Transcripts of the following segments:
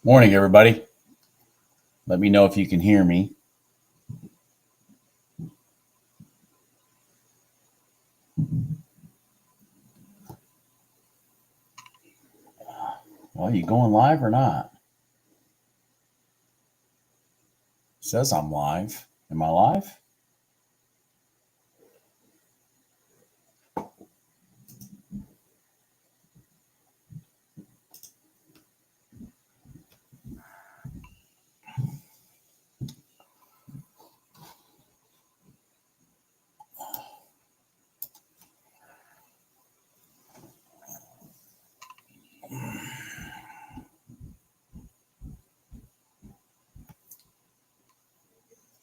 Morning, everybody. Let me know if you can hear me. Well, you going live or not? It says I'm live. Am I live?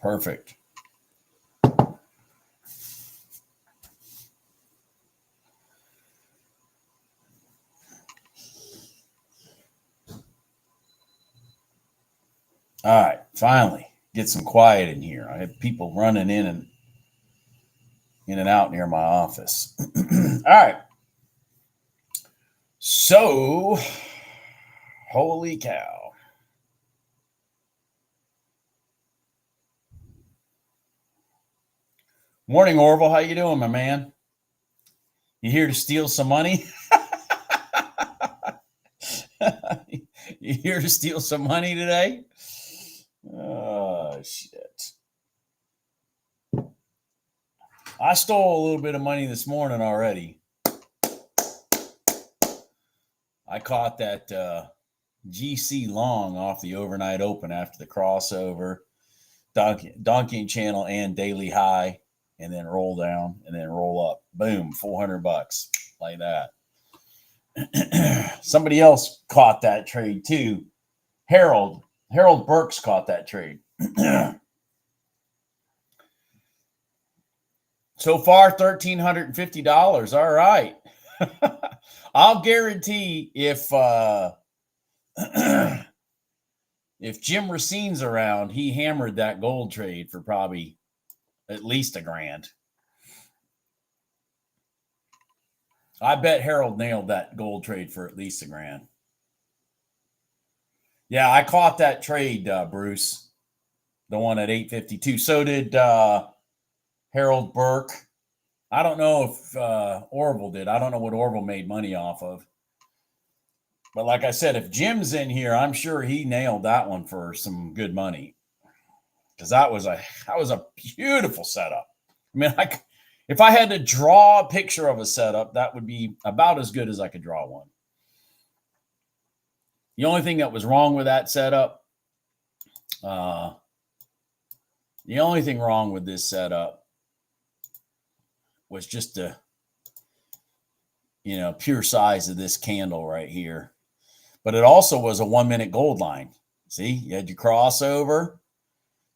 Perfect. All right, finally get some quiet in here. I have people running in and out near my office. All right. So, holy cow. Morning, Orville. How you doing, my man? You here to steal some money? You here to steal some money today? Oh, shit. I stole a little bit of money this morning already. I caught that GC long off the overnight open after the crossover, Donchian Channel and daily high, and then roll down and then roll up. Boom, $400 like that. Somebody else caught that trade too. Harold Burks caught that trade. So far, $1,350. All right. I'll guarantee if Jim Racine's around, he hammered that gold trade for probably at least $1,000. I bet Harold nailed that gold trade for at least $1,000. Yeah, I caught that trade, Bruce. The one at 852. So did Harold Burke. I don't know if Orville did. I don't know what Orville made money off of. But like I said, if Jim's in here, I'm sure he nailed that one for some good money. Because that was a beautiful setup. I mean, if I had to draw a picture of a setup, that would be about as good as I could draw one. The only thing that was wrong with that setup, the only thing wrong with this setup was just the, pure size of this candle right here. But it also was a 1 minute gold line. See, you had your crossover,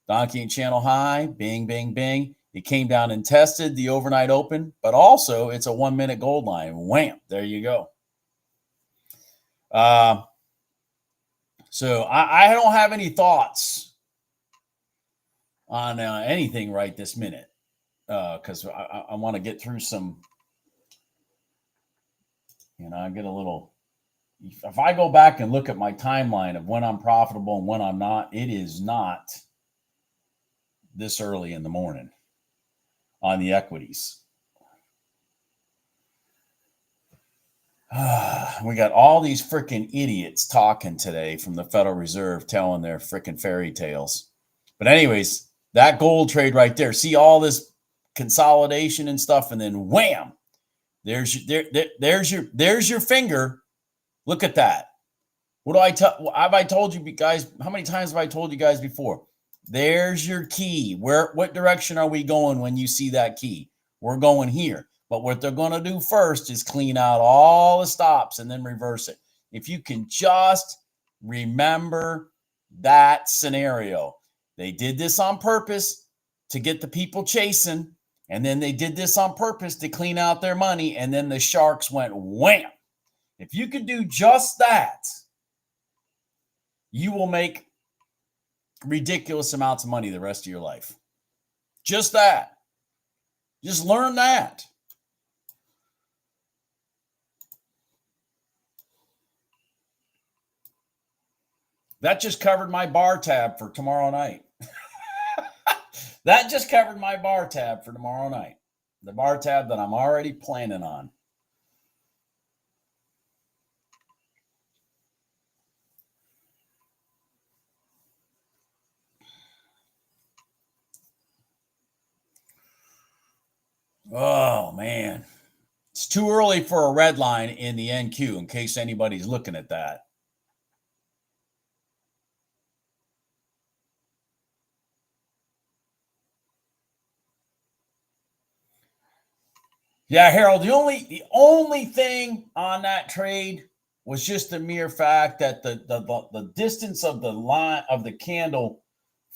Donchian Channel high, bing, bing, bing. It came down and tested the overnight open, but also it's a 1 minute gold line. Wham, there you go. So I don't have any thoughts on anything right this minute because I want to get through some, I get a little, if I go back and look at my timeline of when I'm profitable and when I'm not, it is not this early in the morning on the equities. We got all these freaking idiots talking today from the Federal Reserve telling their freaking fairy tales. But anyways, that gold trade right there, see all this consolidation and stuff, and then wham, there's your finger. Look at that. What do I tell? Have I told you guys? How many times have I told you guys before? There's your key. What direction are we going when you see that key? We're going here. But what they're going to do first is clean out all the stops and then reverse it. If you can just remember that scenario. They did this on purpose to get the people chasing, and then they did this on purpose to clean out their money, and then the sharks went wham. If you can do just that, you will make ridiculous amounts of money the rest of your life. Just that. Just learn that. That just covered my bar tab for tomorrow night. That just covered my bar tab for tomorrow night. The bar tab that I'm already planning on. Oh, man. It's too early for a red line in the NQ in case anybody's looking at that. Yeah, Harold, the only thing on that trade was just the mere fact that the distance of the line of the candle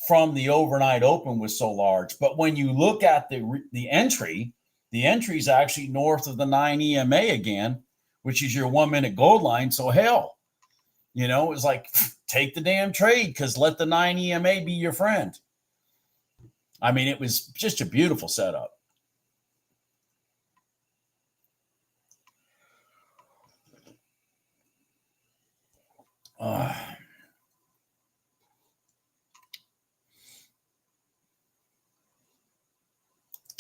from the overnight open was so large. But when you look at the entry is actually north of the 9 EMA again, which is your 1 minute gold line. So hell, it was like, take the damn trade because let the 9 EMA be your friend. I mean, it was just a beautiful setup.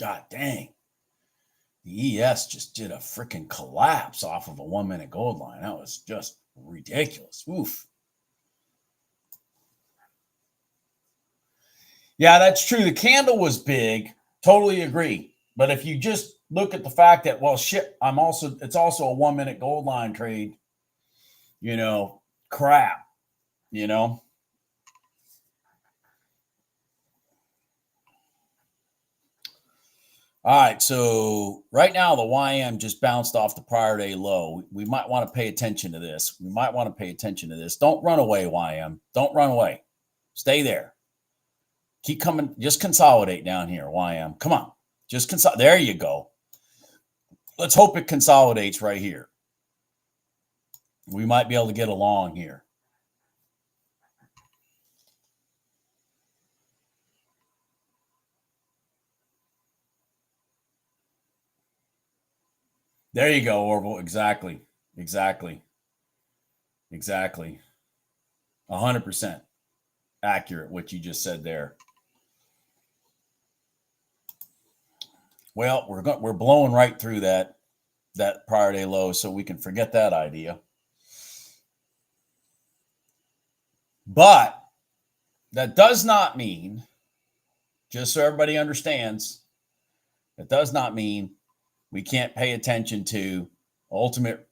God dang. The ES just did a freaking collapse off of a 1 minute gold line. That was just ridiculous. Oof. Yeah, that's true. The candle was big. Totally agree. But if you just look at the fact that, well, shit, it's also a 1 minute gold line trade, crap, All right, so right now the YM just bounced off the prior day low. We might want to pay attention to this. Don't run away, YM. Don't run away. Stay there. Keep coming. Just consolidate down here, YM. Come on. Just consolidate. There you go. Let's hope it consolidates right here. We might be able to get along here. There you go, Orville. Exactly. 100% accurate what you just said there. Well, we're blowing right through that prior day low, so we can forget that idea. But that does not mean, just so everybody understands, that does not mean we can't pay attention to ultimate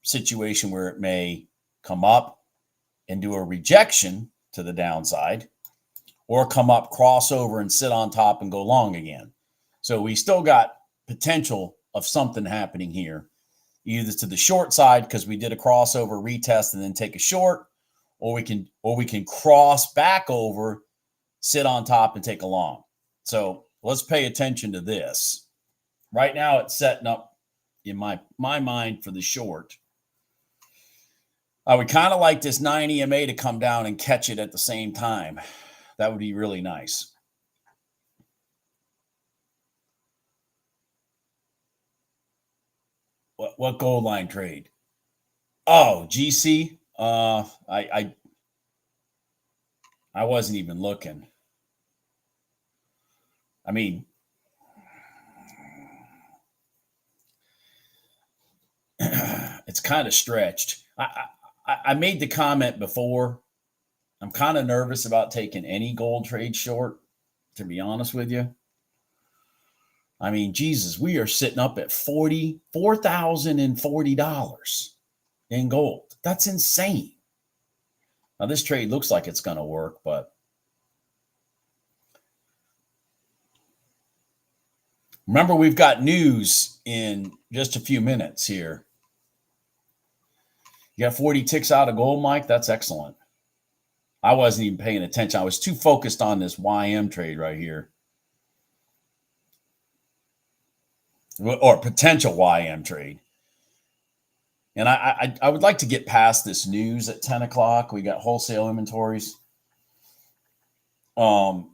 situation where it may come up and do a rejection to the downside, or come up, cross over, and sit on top and go long again. So we still got potential of something happening here, either to the short side because we did a crossover retest and then take a short, or we can cross back over, sit on top, and take a long. So let's pay attention to this. Right now, it's setting up in my mind for the short. I would kind of like this 9 EMA to come down and catch it at the same time. That would be really nice. What gold line trade? Oh, GC. I wasn't even looking. I mean, it's kind of stretched. I made the comment before. I'm kind of nervous about taking any gold trade short, to be honest with you. I mean, Jesus, we are sitting up at $4,040 in gold. That's insane. Now, this trade looks like it's going to work, but remember, we've got news in just a few minutes here. You got 40 ticks out of gold, Mike? That's excellent. I wasn't even paying attention. I was too focused on this YM trade right here. Or potential YM trade. And I would like to get past this news at 10 o'clock. We got wholesale inventories. Oh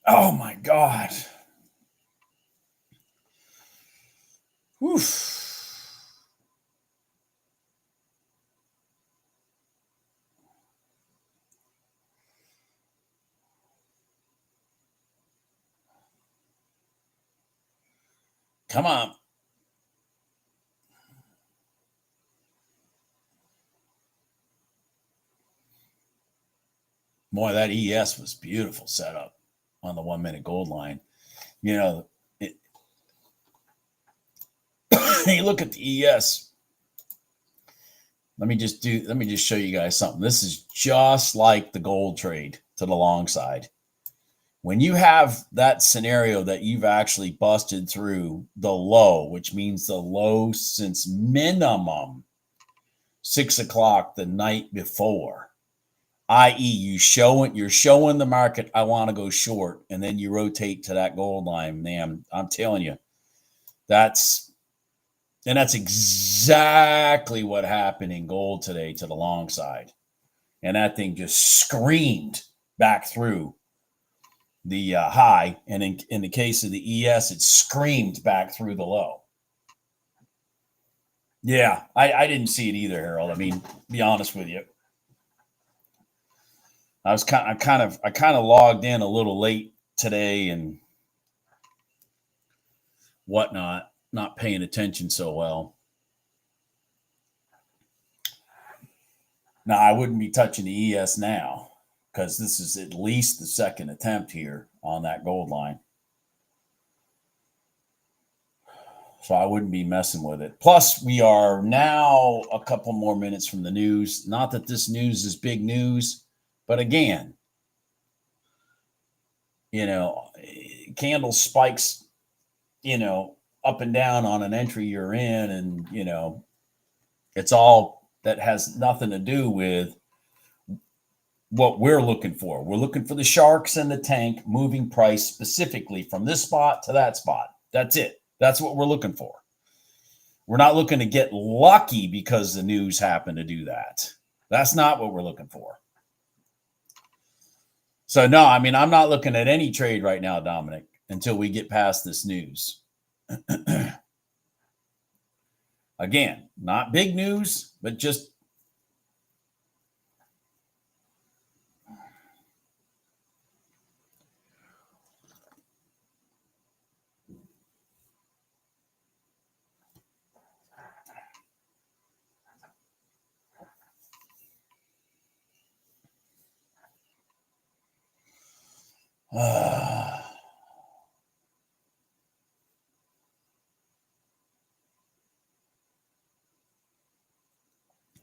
my God. Oof. Come on. Boy, that ES was beautiful setup on the 1 minute gold line. You know, you look at the ES. Let me just show you guys something. This is just like the gold trade to the long side. When you have that scenario that you've actually busted through the low, which means the low since minimum 6 o'clock the night before, i.e. you're showing the market, I want to go short, and then you rotate to that gold line, man, I'm telling you, that's exactly what happened in gold today to the long side. And that thing just screamed back through the high. And in the case of the ES, it screamed back through the low. Yeah, I didn't see it either, Harold. I mean, be honest with you. I kind of logged in a little late today and whatnot, not paying attention so well. Now, I wouldn't be touching the ES now because this is at least the second attempt here on that gold line. So I wouldn't be messing with it. Plus, we are now a couple more minutes from the news. Not that this news is big news, but again, candle spikes, up and down on an entry you're in, and, it's all that has nothing to do with what we're looking for. We're looking for the sharks and the tank moving price specifically from this spot to that spot. That's it. That's what we're looking for. We're not looking to get lucky because the news happened to do that. That's not what we're looking for. So, no, I mean, I'm not looking at any trade right now, Dominic, until we get past this news. Again, not big news, but just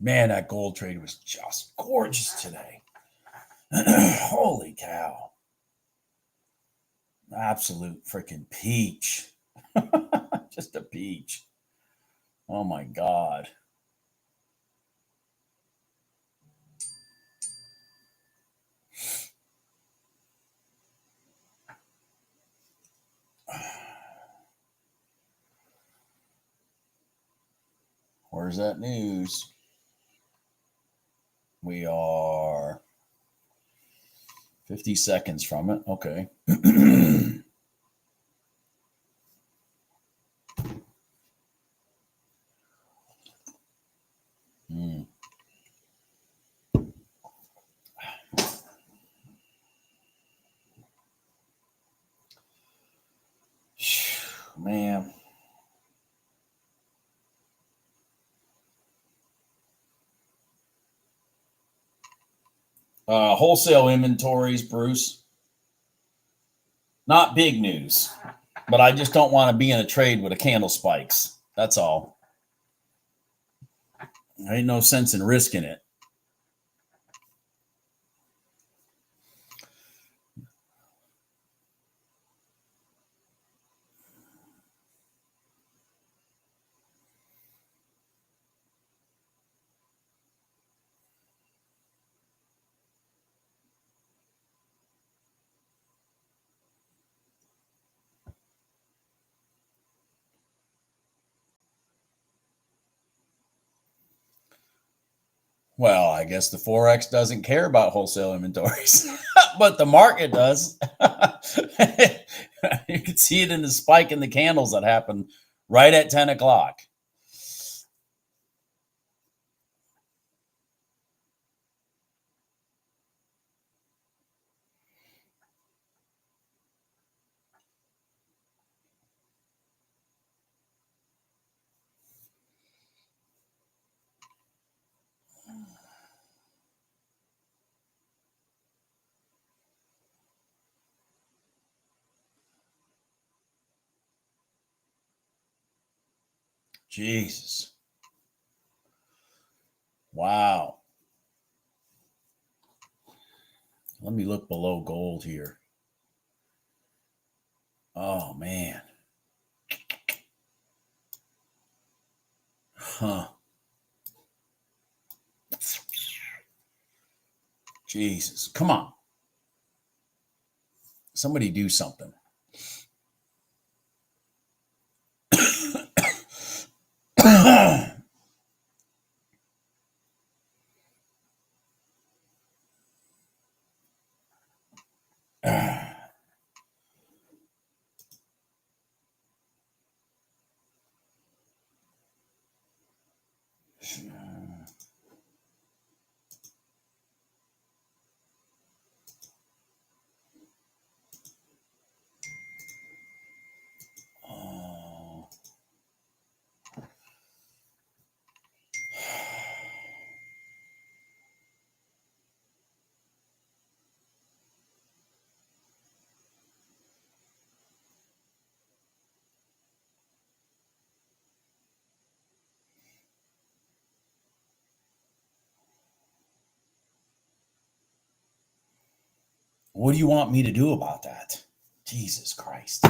man, that gold trade was just gorgeous today. Holy cow. Absolute freaking peach. Just a peach. Oh my God. Where's that news? We are 50 seconds from it. Okay. Man. Wholesale inventories, Bruce. Not big news, but I just don't want to be in a trade with a candle spikes. That's all. There ain't no sense in risking it. Well, I guess the forex doesn't care about wholesale inventories, but the market does. You can see it in the spike in the candles that happened right at 10 o'clock. Jesus. Wow. Let me look below gold here. Oh, man. Huh. Jesus. Come on. Somebody do something. What do you want me to do about that? Jesus Christ.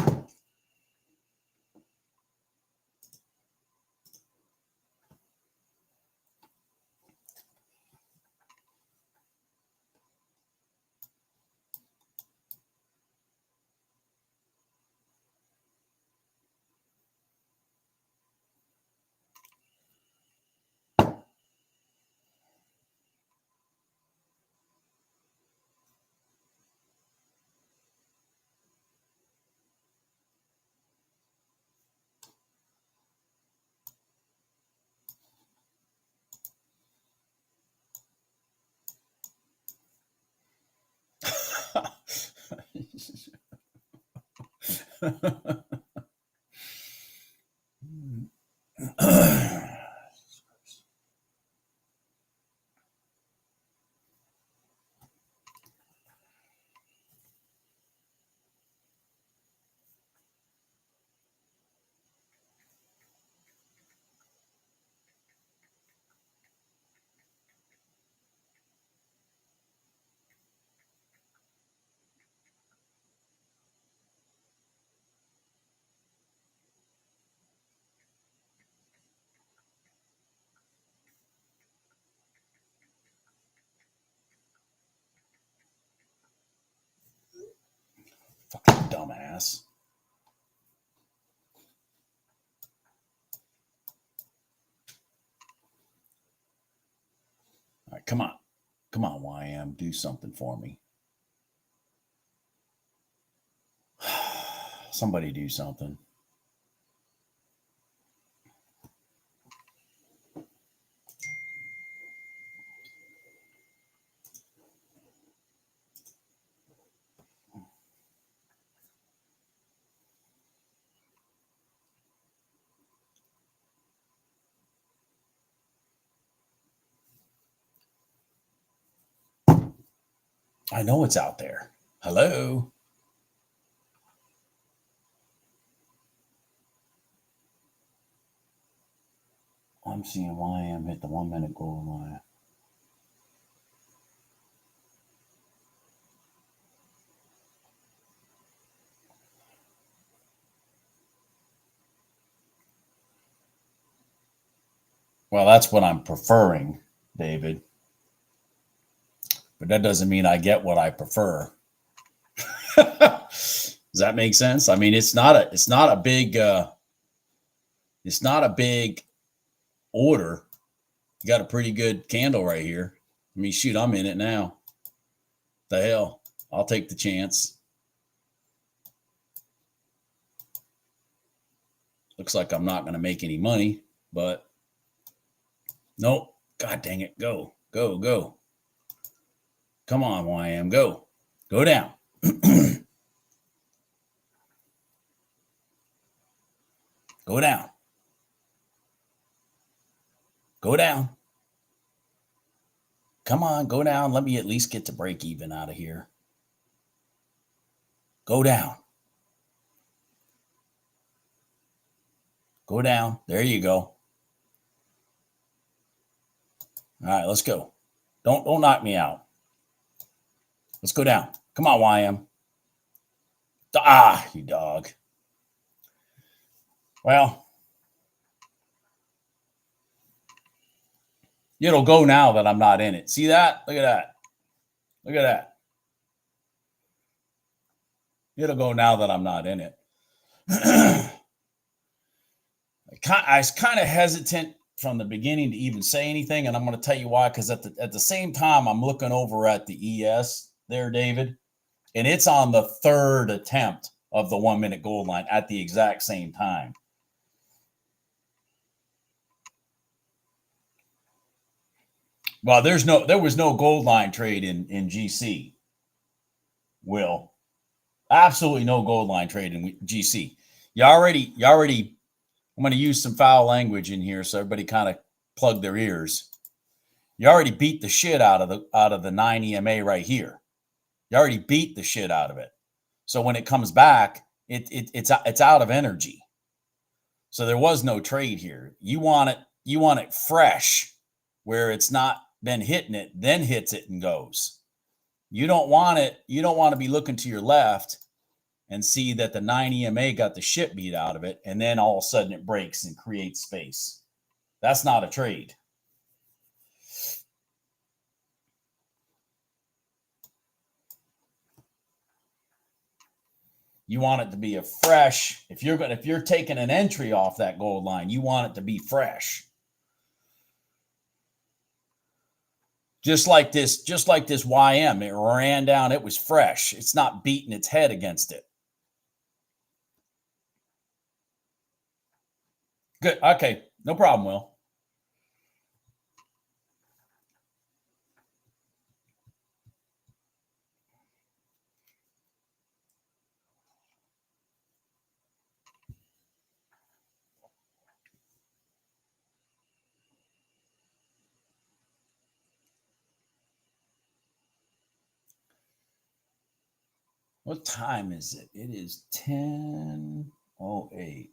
Fucking dumbass. All right, come on. Come on, YM. Do something for me. Somebody do something. I know it's out there. Hello? I'm seeing YM hit the 1 minute goal line. Well, that's what I'm preferring, David. But that doesn't mean I get what I prefer. Does that make sense? I mean, it's not a big order. You got a pretty good candle right here. I mean, shoot, I'm in it now. The hell, I'll take the chance. Looks like I'm not going to make any money, but nope. God dang it. Go, go, go. Come on, YM. Go. Go down. Go down. Go down. Come on, go down. Let me at least get to break even out of here. Go down. Go down. There you go. All right, let's go. Don't knock me out. Let's go down. Come on, YM. You dog. Well, it'll go now that I'm not in it. See that? Look at that. Look at that. It'll go now that I'm not in it. I was kind of hesitant from the beginning to even say anything, and I'm going to tell you why. Because at the same time, I'm looking over at the ES there, David, and it's on the third attempt of the 1 minute gold line at the exact same time. Well, there was no gold line trade in GC. Will, absolutely no gold line trade in GC. You already. I'm going to use some foul language in here so everybody kind of plug their ears. You already beat the shit out of the 9 EMA right here. You already beat the shit out of it. So when it comes back, it's out of energy. So there was no trade here. You want it fresh, where it's not been hitting it, then hits it and goes. You don't want it. You don't want to be looking to your left and see that the 9 EMA got the shit beat out of it, and then all of a sudden it breaks and creates space. That's not a trade. You want it to be a fresh. If you're taking an entry off that gold line, you want it to be fresh. Just like this YM, it ran down. It was fresh. It's not beating its head against it. Good. Okay. No problem, Will. What time is it? It is 10:08.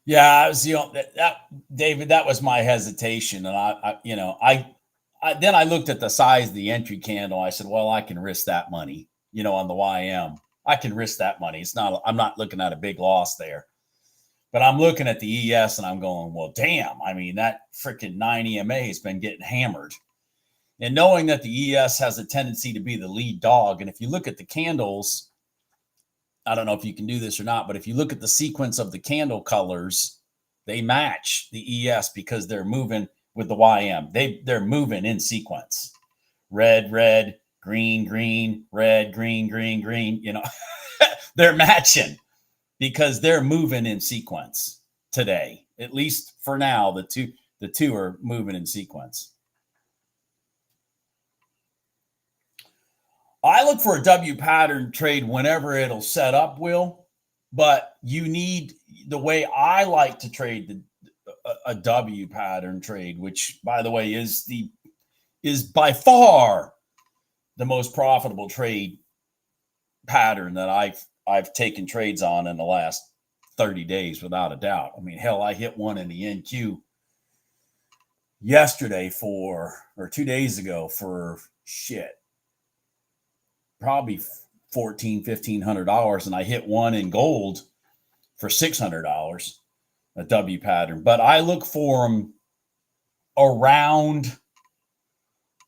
Yeah, that David, that was my hesitation, and I then I looked at the size of the entry candle. I said, well, I can risk that money, on the YM. I can risk that money. I'm not looking at a big loss there, but I'm looking at the ES and I'm going, well, damn. I mean, that freaking 9 EMA has been getting hammered, and knowing that the ES has a tendency to be the lead dog, and if you look at the candles. I don't know if you can do this or not, but if you look at the sequence of the candle colors, they match the ES because they're moving with the YM. They're moving in sequence. Red, red, green, green, red, green, green, green. They're matching because they're moving in sequence today. At least for now, the two are moving in sequence. I look for a W pattern trade whenever it'll set up, Will, but you need the way I like to trade a W pattern trade, which, by the way, is by far the most profitable trade pattern that I've taken trades on in the last 30 days, without a doubt. I mean, hell, I hit one in the NQ yesterday or 2 days ago for probably $1,400-$1,500, and I hit one in gold for $600, a W pattern. But I look for them around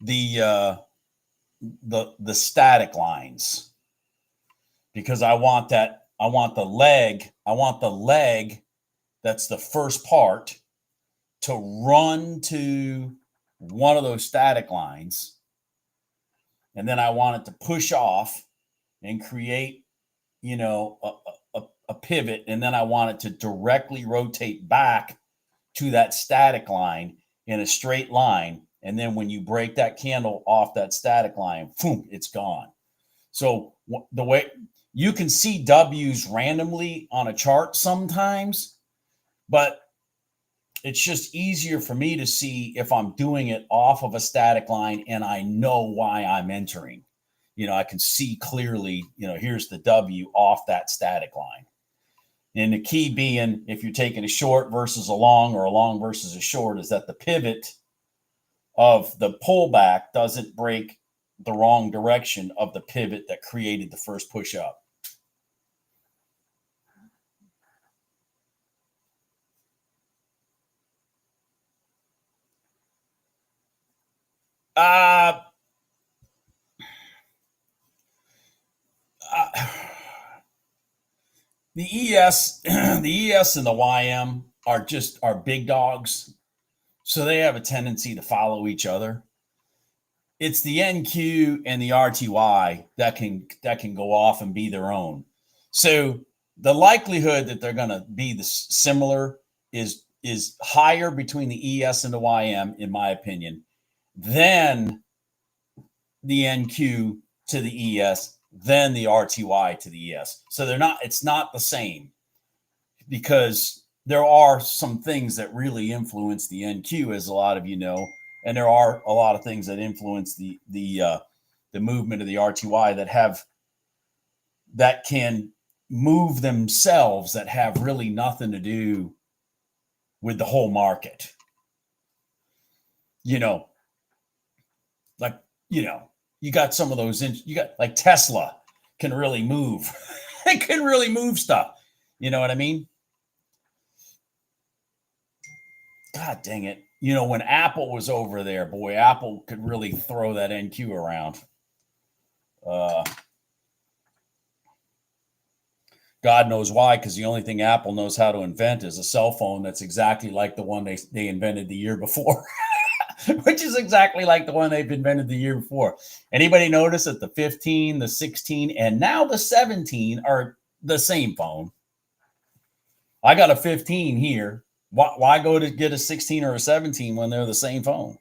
the static lines, because I want the leg that's the first part to run to one of those static lines. And then I want it to push off and create, a pivot. And then I want it to directly rotate back to that static line in a straight line. And then when you break that candle off that static line, boom, it's gone. So the way you can see W's randomly on a chart sometimes, but it's just easier for me to see if I'm doing it off of a static line and I know why I'm entering. I can see clearly, here's the W off that static line. And the key being, if you're taking a short versus a long or a long versus a short, is that the pivot of the pullback doesn't break the wrong direction of the pivot that created the first push up. The ES, the ES and the YM are big dogs, so they have a tendency to follow each other. It's the NQ and the RTY that can go off and be their own. So the likelihood that they're going to be similar is higher between the ES and the YM, in my opinion, than the NQ to the ES, then the RTY to the ES. So it's not the same, because there are some things that really influence the NQ, as a lot of you know, and there are a lot of things that influence the movement of the RTY that can move themselves, that have really nothing to do with the whole market. You got some of those, you got like Tesla can really move. It can really move stuff. You know what I mean? God dang it. When Apple was over there, boy, Apple could really throw that NQ around. God knows why, because the only thing Apple knows how to invent is a cell phone that's exactly like the one they invented the year before. Which is exactly like the one they've invented the year before. Anybody notice that the 15, the 16, and now the 17 are the same phone? I got a 15 here. Why go to get a 16 or a 17 when they're the same phone?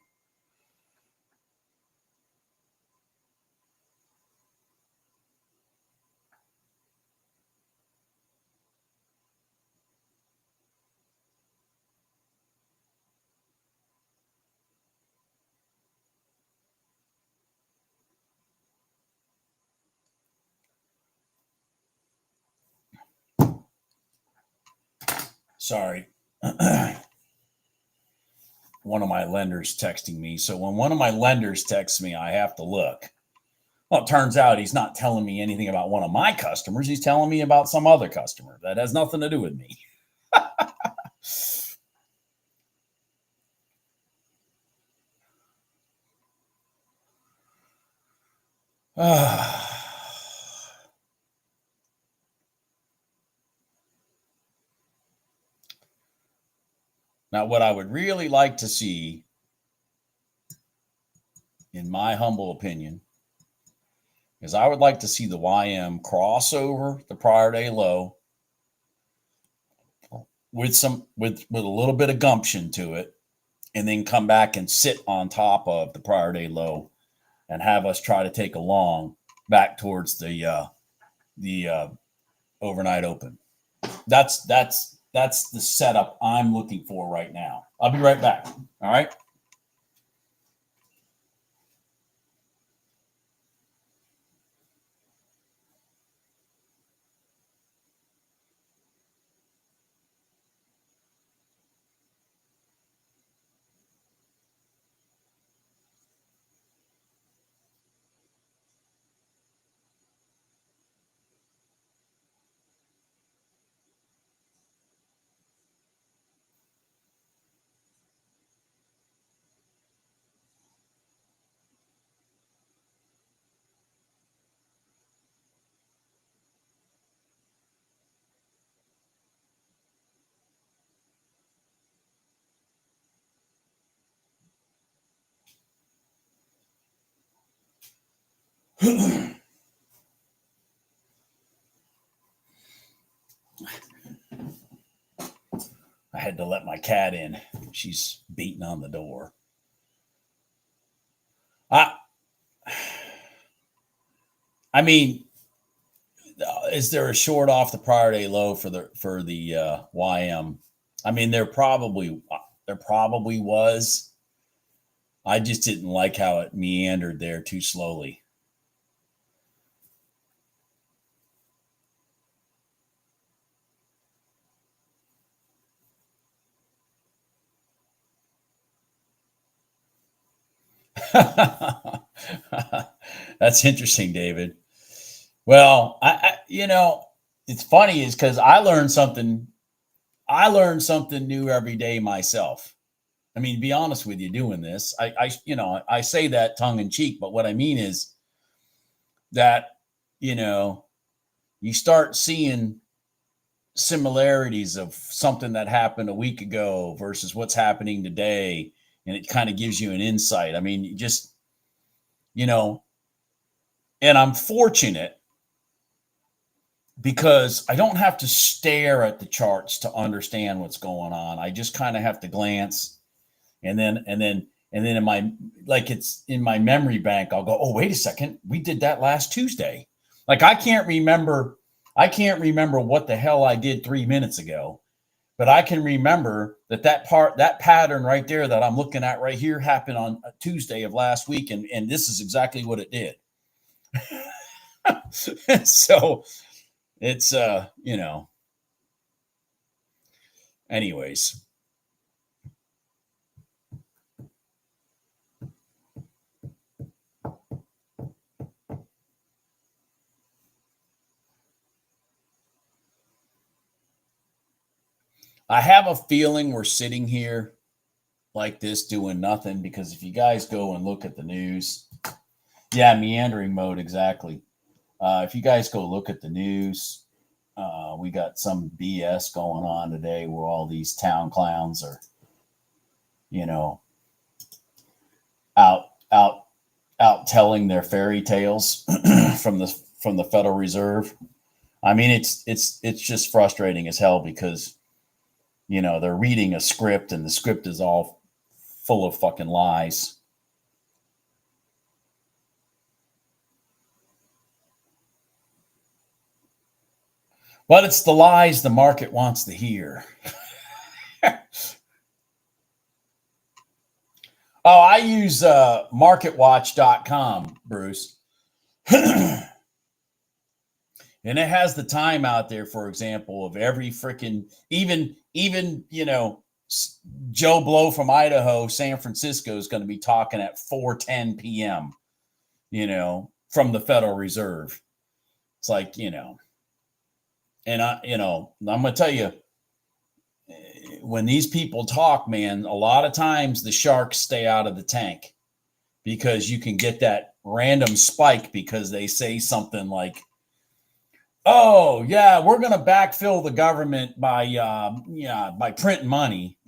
Sorry. One of my lenders texting me. So when one of my lenders texts me, I have to look. Well, it turns out he's not telling me anything about one of my customers. He's telling me about some other customer that has nothing to do with me. Now, what I would really like to see, in my humble opinion, is I would like to see the YM cross over the prior day low with a little bit of gumption to it, and then come back and sit on top of the prior day low and have us try to take a long back towards the overnight open. That's the setup I'm looking for right now. I'll be right back. All right. I had to let my cat in. She's beating on the door. I mean, is there a short off the prior day low for the YM? I mean, there probably was. I just didn't like how it meandered there too slowly. That's interesting, David. Well, I it's funny is because I learn something new every day myself. I mean, to be honest with you, doing this, I say that tongue in cheek, but what I mean is that, you start seeing similarities of something that happened a week ago versus what's happening today. And it kind of gives you an insight. I mean, and I'm fortunate because I don't have to stare at the charts to understand what's going on. I just kind of have to glance, and then in my, like, it's in my memory bank, I'll go, oh, wait a second, we did that last Tuesday. Like, I can't remember what the hell I did 3 minutes ago, but I can remember that pattern right there that I'm looking at right here happened on a Tuesday of last week, and this is exactly what it did. So it's anyways. I have a feeling we're sitting here like this doing nothing, because if you guys go and look at the news, meandering mode, exactly. If you guys go look at the news, we got some BS going on today where all these town clowns are, out telling their fairy tales from the Federal Reserve. I mean, it's just frustrating as hell because, they're reading a script and the script is all full of fucking lies. But it's the lies the market wants to hear. Oh, I use marketwatch.com, Bruce. And it has the time out there, for example, of every freaking, even Joe Blow from Idaho, San Francisco is going to be talking at 4:10 p.m., from the Federal Reserve. It's like, and I'm going to tell you, when these people talk, man, a lot of times the sharks stay out of the tank because you can get that random spike because they say something like, oh, yeah, we're going to backfill the government by printing money.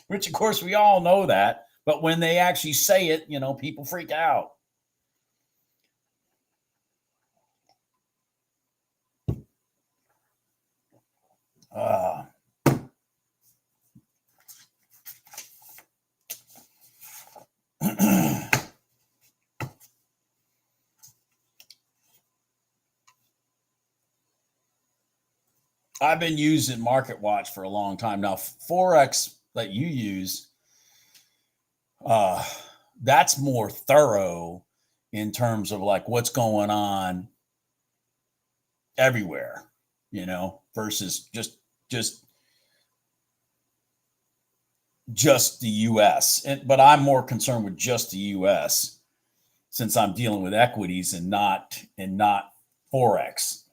Which, of course, we all know that. But when they actually say it, people freak out. I've been using MarketWatch for a long time now. Forex that you use, that's more thorough in terms of like what's going on everywhere, versus just the U.S. But I'm more concerned with just the U.S. since I'm dealing with equities and not Forex.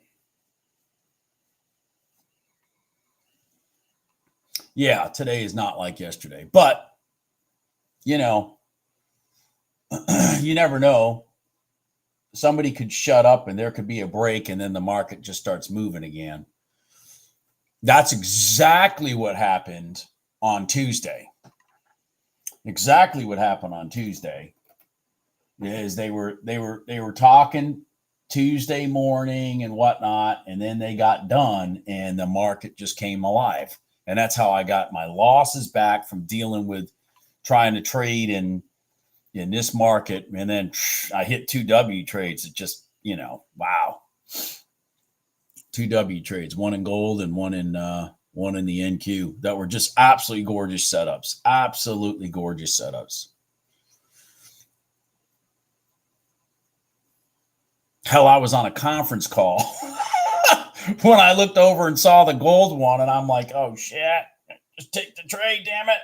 Yeah, today is not like yesterday, but you never know. Somebody could shut up and there could be a break and then the market just starts moving again. That's exactly what happened on Tuesday. Exactly what happened on Tuesday is they were talking Tuesday morning and whatnot, and then they got done and the market just came alive. And that's how I got my losses back from dealing with trying to trade in in this market, and then I hit 2 W trades. It just, wow. 2 W trades, one in gold and one in the NQ, that were just absolutely gorgeous setups. Absolutely gorgeous setups. Hell, I was on a conference call when I looked over and saw the gold one, and I'm like, oh shit, just take the trade, damn it.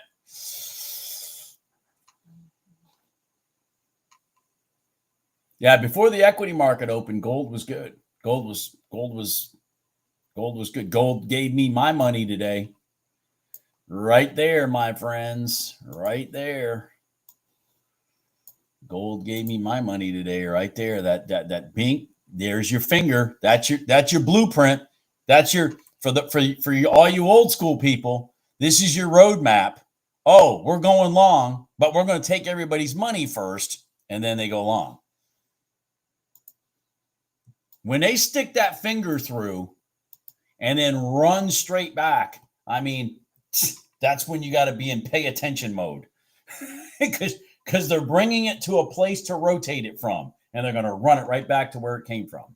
Yeah, before the equity market opened, gold was good. Gold was good. Gold gave me my money today. Right there, my friends. Right there. Gold gave me my money today. Right there. That pink. There's your finger. That's your blueprint. That's your for all you old school people. This is your roadmap. Oh, we're going long, but we're going to take everybody's money first, and then they go long. When they stick that finger through and then run straight back, I mean, that's when you got to be in pay attention mode because they're bringing it to a place to rotate it from, and they're going to run it right back to where it came from.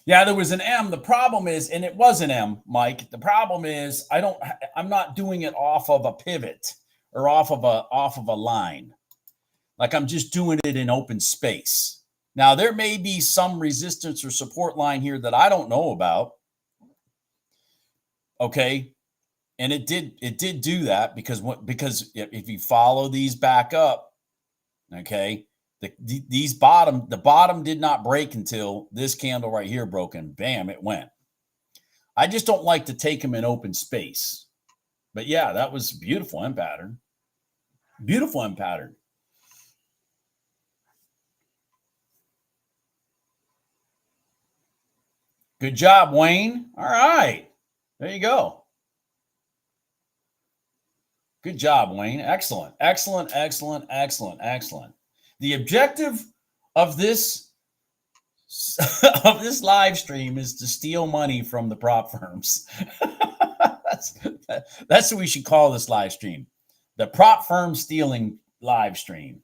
Yeah, there was an M. The problem is, and it was an M, Mike. The problem is I'm not doing it off of a pivot or off of a line. Like I'm just doing it in open space. Now, there may be some resistance or support line here that I don't know about. Okay. And it did do that because if you follow these back up, okay, the bottom did not break until this candle right here broke, and bam, it went. I just don't like to take them in open space. But yeah, that was beautiful M pattern. Beautiful M pattern. Good job, Wayne. All right. There you go. Good job, Wayne. Excellent. Excellent, excellent, excellent, excellent. The objective of this live stream is to steal money from the prop firms. That's what we should call this live stream. The prop firm stealing live stream.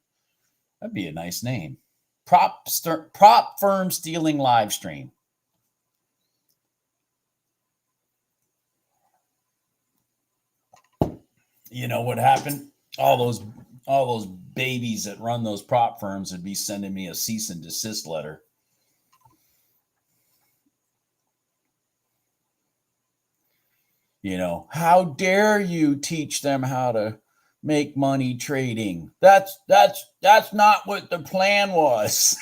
That'd be a nice name. Prop firm stealing live stream. You know what happened? All those babies that run those prop firms would be sending me a cease and desist letter. How dare you teach them how to make money trading? That's not what the plan was.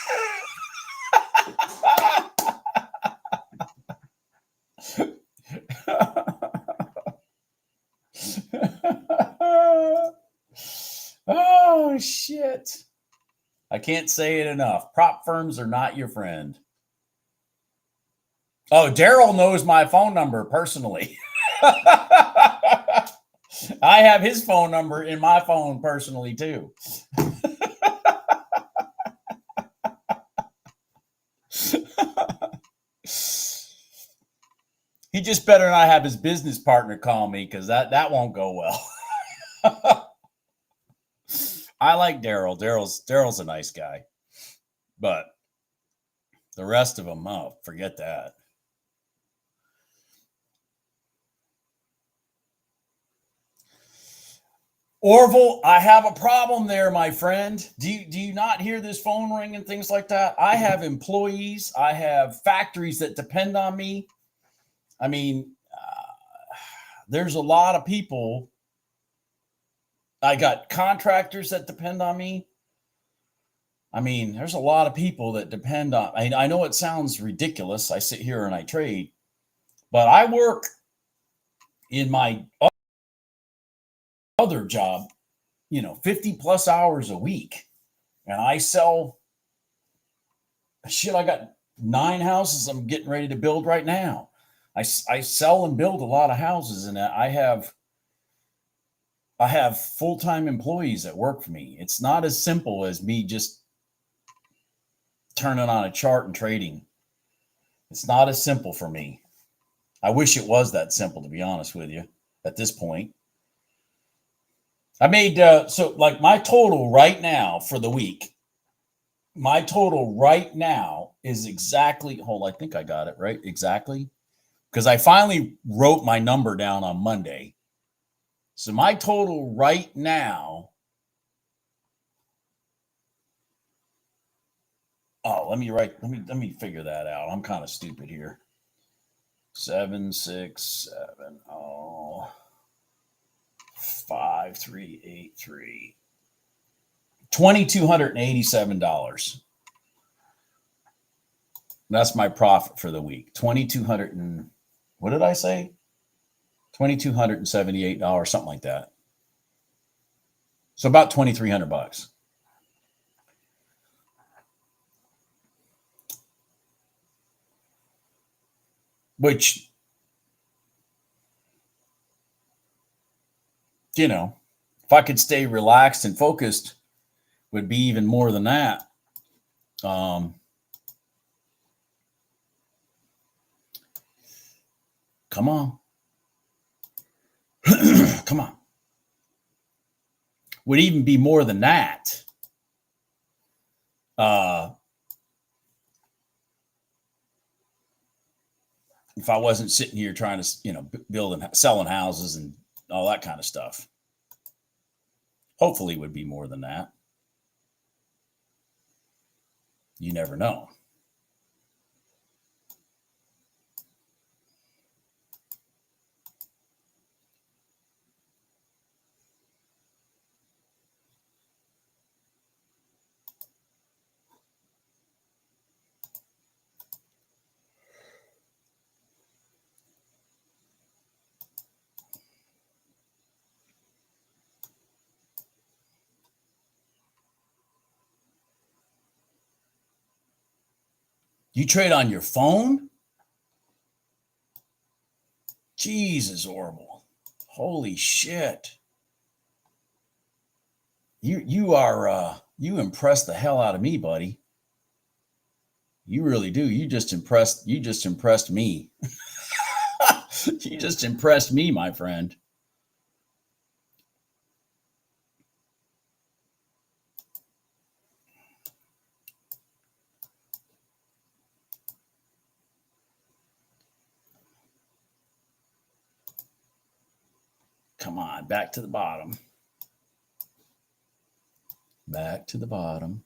Oh, shit. I can't say it enough. Prop firms are not your friend. Oh, Daryl knows my phone number personally. I have his phone number in my phone personally, too. He just better not have his business partner call me, because that won't go well. I like Daryl. Daryl's a nice guy. But the rest of them, oh, forget that. Orville, I have a problem there, my friend. Do you not hear this phone ring and things like that? I have employees. I have factories that depend on me. I mean, there's a lot of people. I got contractors that depend on me. I mean, there's a lot of people that depend on. I know it sounds ridiculous. I sit here and I trade, but I work in my other job, 50 plus hours a week, and I sell shit. I got 9 houses I'm getting ready to build right now. I sell and build a lot of houses, and I have full-time employees that work for me. It's not as simple as me just turning on a chart and trading. It's not as simple for me. I wish it was that simple, to be honest with you, at this point. I made, so like my total right now for the week, my total right now is exactly, hold, I think I got it right. Exactly. Because I finally wrote my number down on Monday. So my total right now, oh, let me figure that out. I'm kind of stupid here. 7670538 $2,287. That's my profit for the week. 2,200 and what did I say? $2,278, something like that. So about $2,300. Which, you know, if I could stay relaxed and focused, would be even more than that. Come on. Come on. Would even be more than that. If I wasn't sitting here trying to, you know, building, selling houses and all that kind of stuff. Hopefully it would be more than that. You never know. You trade on your phone? Jesus, Orville. Holy shit. You are you impressed the hell out of me, buddy. You really do. You just impressed me. You just impressed me, my friend. Come on, back to the bottom. Back to the bottom.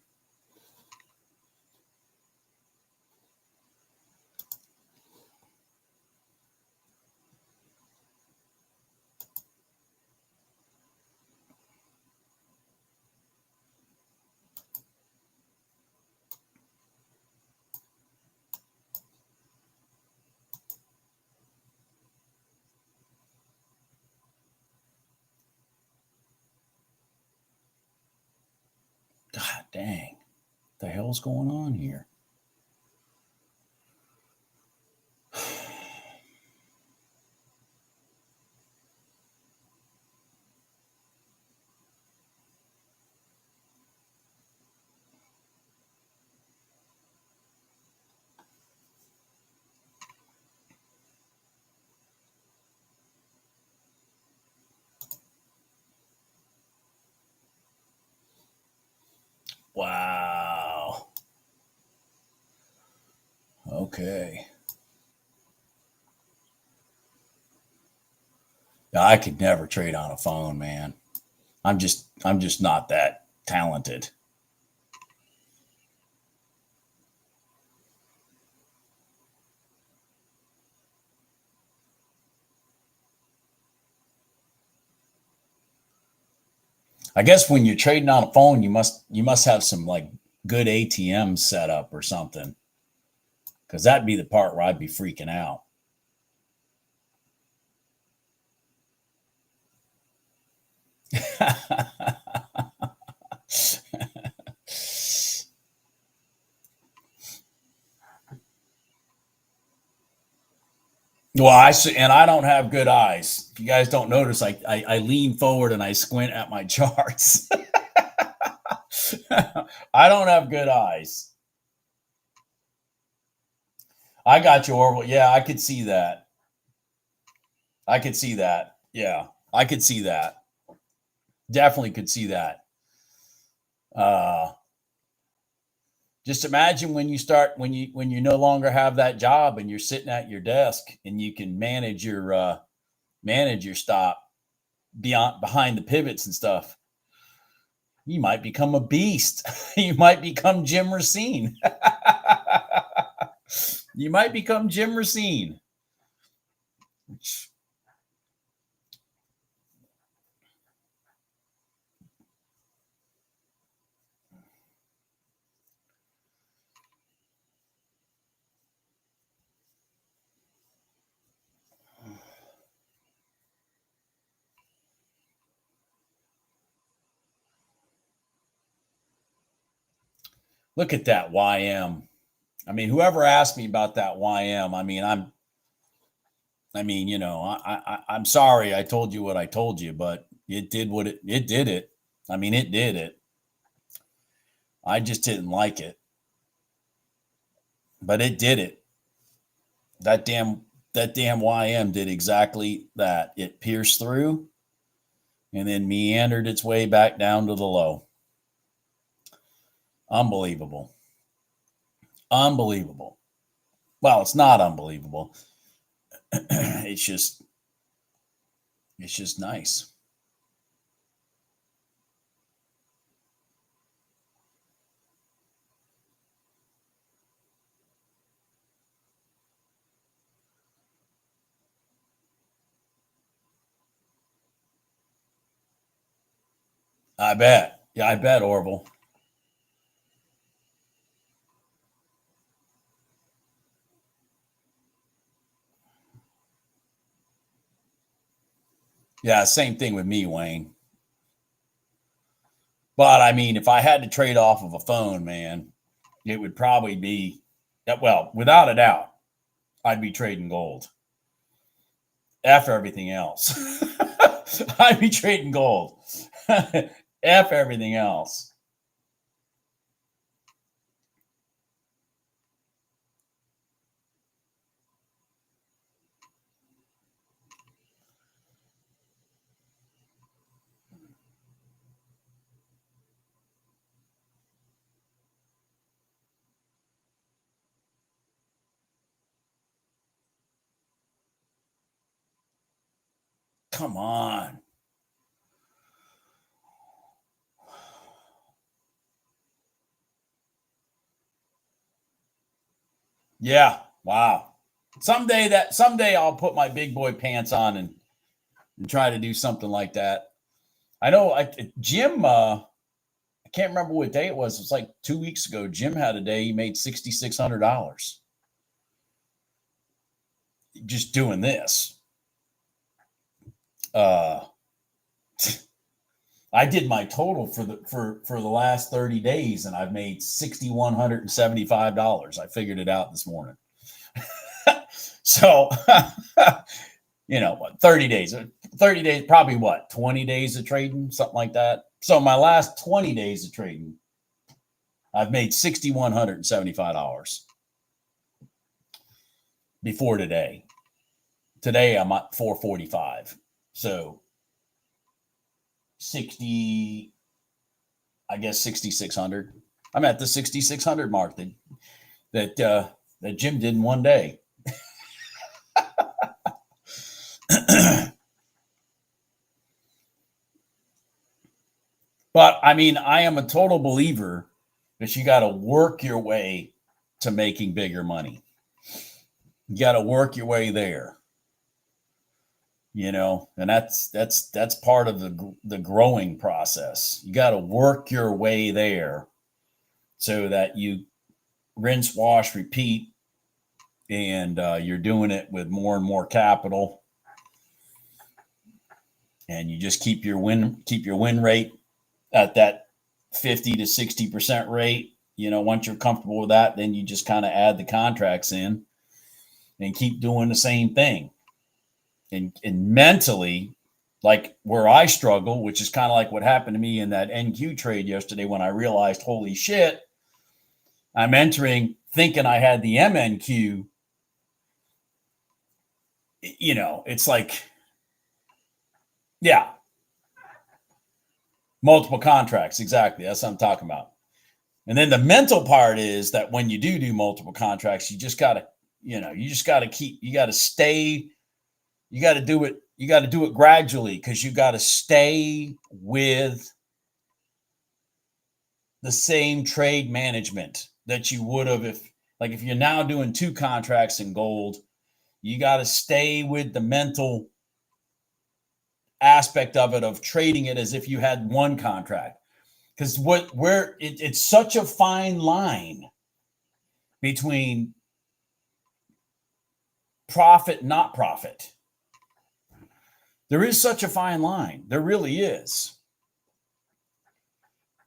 God dang. What the hell's going on here? Wow. Okay. I could never trade on a phone, man. I'm just not that talented. I guess when you're trading on a phone, you must have some like good ATM set up or something. Because that'd be the part where I'd be freaking out. Well, I see, and I don't have good eyes. If you guys don't notice, I lean forward and I squint at my charts. I don't have good eyes. I got you, Orville. Yeah, I could see that. I could see that. Yeah, I could see that. Definitely could see that. Just imagine when you start, when you no longer have that job and you're sitting at your desk and you can manage your stop behind the pivots and stuff. You might become a beast. You might become Jim Racine. You might become Jim Racine. Look at that YM. I mean, whoever asked me about that YM, I'm sorry I told you what I told you, but it did what it did it. I mean, it did it. I just didn't like it. But it did it. That damn YM did exactly that. It pierced through and then meandered its way back down to the low. Unbelievable. Unbelievable. Well, it's not unbelievable. It's just nice. I bet. Yeah, I bet, Orville. Yeah, same thing with me, Wayne. But I mean, if I had to trade off of a phone, man, it would probably be, well, without a doubt, I'd be trading gold. F everything else. I'd be trading gold. F everything else. Come on. Yeah. Wow. Someday I'll put my big boy pants on and try to do something like that. I know Jim, I can't remember what day it was. It was like 2 weeks ago. Jim had a day he made $6,600 just doing this. I did my total for the last 30 days and I've made $6,175. I figured it out this morning. So, 30 days, probably 20 days of trading, something like that. So my last 20 days of trading, I've made $6,175 before today. Today I'm at 445. So 6,600. I'm at the 6,600 mark that Jim did in one day. But I mean, I am a total believer that you got to work your way to making bigger money. You got to work your way there. And that's part of the growing process. You got to work your way there so that you rinse, wash, repeat, and you're doing it with more and more capital, and you just keep your win rate at that 50 to 60% rate. Once you're comfortable with that, then you just kind of add the contracts in and keep doing the same thing. And mentally, like where I struggle, which is kind of like what happened to me in that NQ trade yesterday when I realized, holy shit, I'm entering thinking I had the MNQ. It's like, yeah, Multiple contracts. Exactly. That's what I'm talking about. And then the mental part is that when you do multiple contracts, you just got to, you got to stay, you got to do it gradually, because you got to stay with the same trade management that you would have if you're now doing 2 contracts in gold, you got to stay with the mental aspect of it, of trading it as if you had 1 contract. Because it's such a fine line between profit, not profit. There is such a fine line. There really is.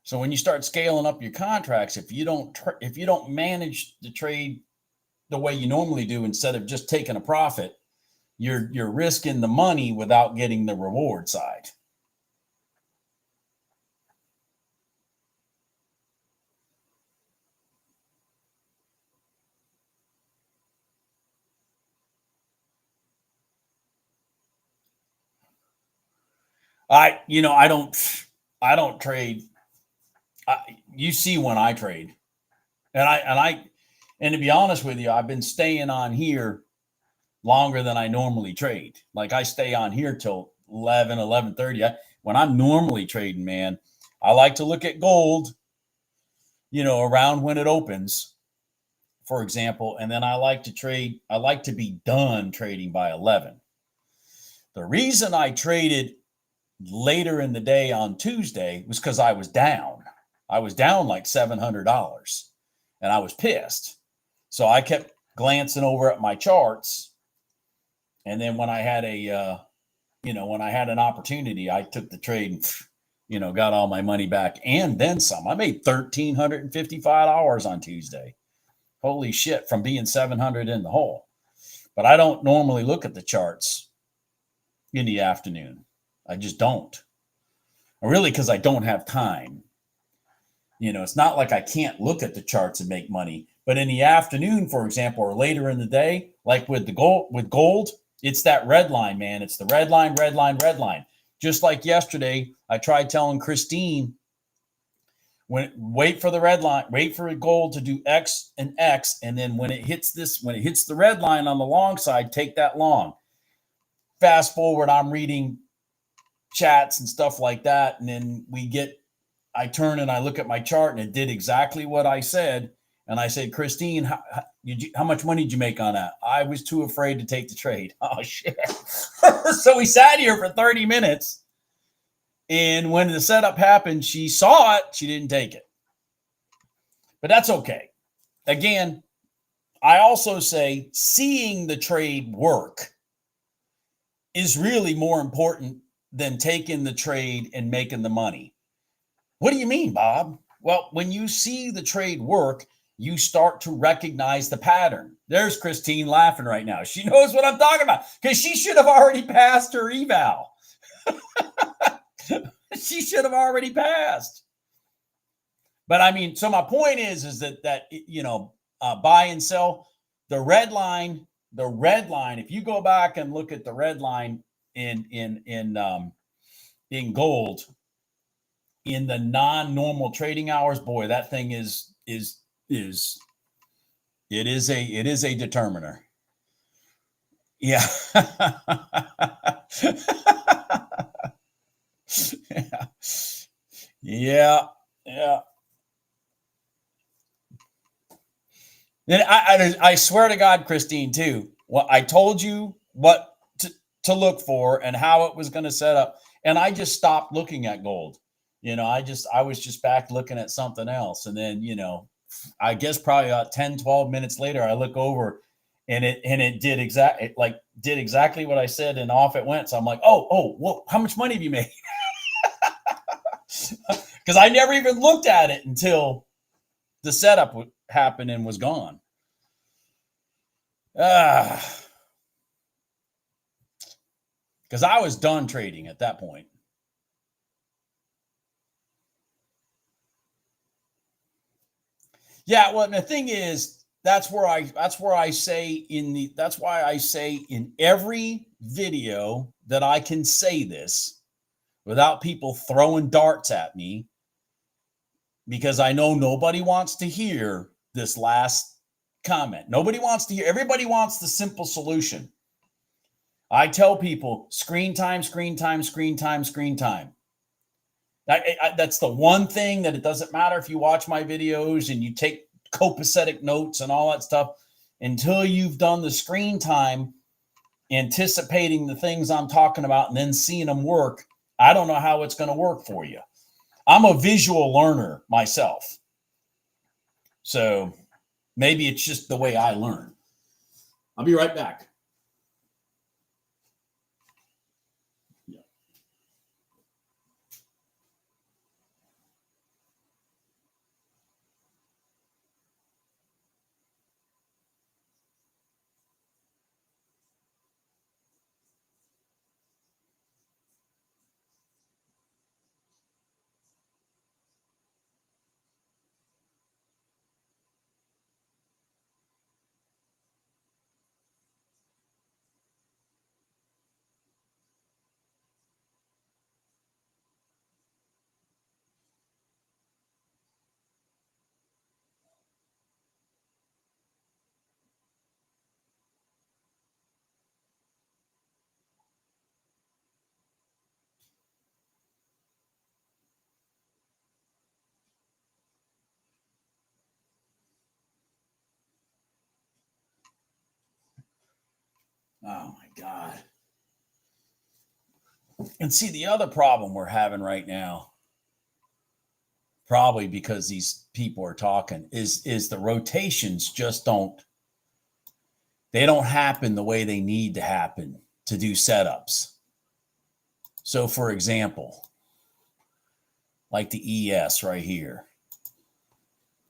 So when you start scaling up your contracts, if you don't manage the trade the way you normally do, instead of just taking a profit, you're risking the money without getting the reward side. I don't trade. You see when I trade, and to be honest with you, I've been staying on here longer than I normally trade. Like, I stay on here till 11:30. When I'm normally trading, man, I like to look at gold, around when it opens, for example, and then I like to be done trading by 11. The reason I traded later in the day on Tuesday was because I was down. I was down like $700, and I was pissed. So I kept glancing over at my charts, and then when I had when I had an opportunity, I took the trade and got all my money back and then some. I made $1,355 on Tuesday. Holy shit, from being 700 in the hole. But I don't normally look at the charts in the afternoon. I just don't. Really, because I don't have time. It's not like I can't look at the charts and make money. But in the afternoon, for example, or later in the day, like with gold, it's that red line, man. It's the red line, red line, red line. Just like yesterday, I tried telling Christine, wait for the red line, wait for gold to do X and X, and then when it hits the red line on the long side, take that long. Fast forward, I'm reading chats and stuff like that, and then I turn and I look at my chart, and it did exactly what I said. And I said, Christine, how much money did you make on that? I was too afraid to take the trade. Oh, shit. So we sat here for 30 minutes. And when the setup happened, she saw it. She didn't take it. But that's okay. Again, I also say seeing the trade work is really more important than taking the trade and making the money. What do you mean, Bob? Well, when you see the trade work, you start to recognize the pattern. There's Christine laughing right now. She knows what I'm talking about, because she should have already passed her eval. She should have already passed. But I mean, so my point is that buy and sell, the red line, if you go back and look at the red line in gold, in the non-normal trading hours, boy, that thing is a determiner. Yeah. Yeah. Then I swear to God, Christine, too. Well, I told you what to look for and how it was going to set up, and I just stopped looking at gold. I was just back looking at something else, and then I guess probably about 10, 12 minutes later, I look over, and it did exactly what I said, and off it went. So I'm like, whoa, how much money have you made? Because I never even looked at it until the setup happened and was gone. Because I was done trading at that point. Yeah, well, the thing is, that's why I say in every video that I can say this, without people throwing darts at me, because I know nobody wants to hear this last comment. Nobody wants to hear. Everybody wants the simple solution. I tell people screen time, screen time, screen time, screen time. That's the one thing that it doesn't matter if you watch my videos and you take copacetic notes and all that stuff, until you've done the screen time, anticipating the things I'm talking about and then seeing them work. I don't know how it's going to work for you. I'm a visual learner myself. So maybe it's just the way I learn. I'll be right back. Oh my God. And see, the other problem we're having right now, probably because these people are talking, is the rotations just don't happen the way they need to happen to do setups. So for example, like the ES right here,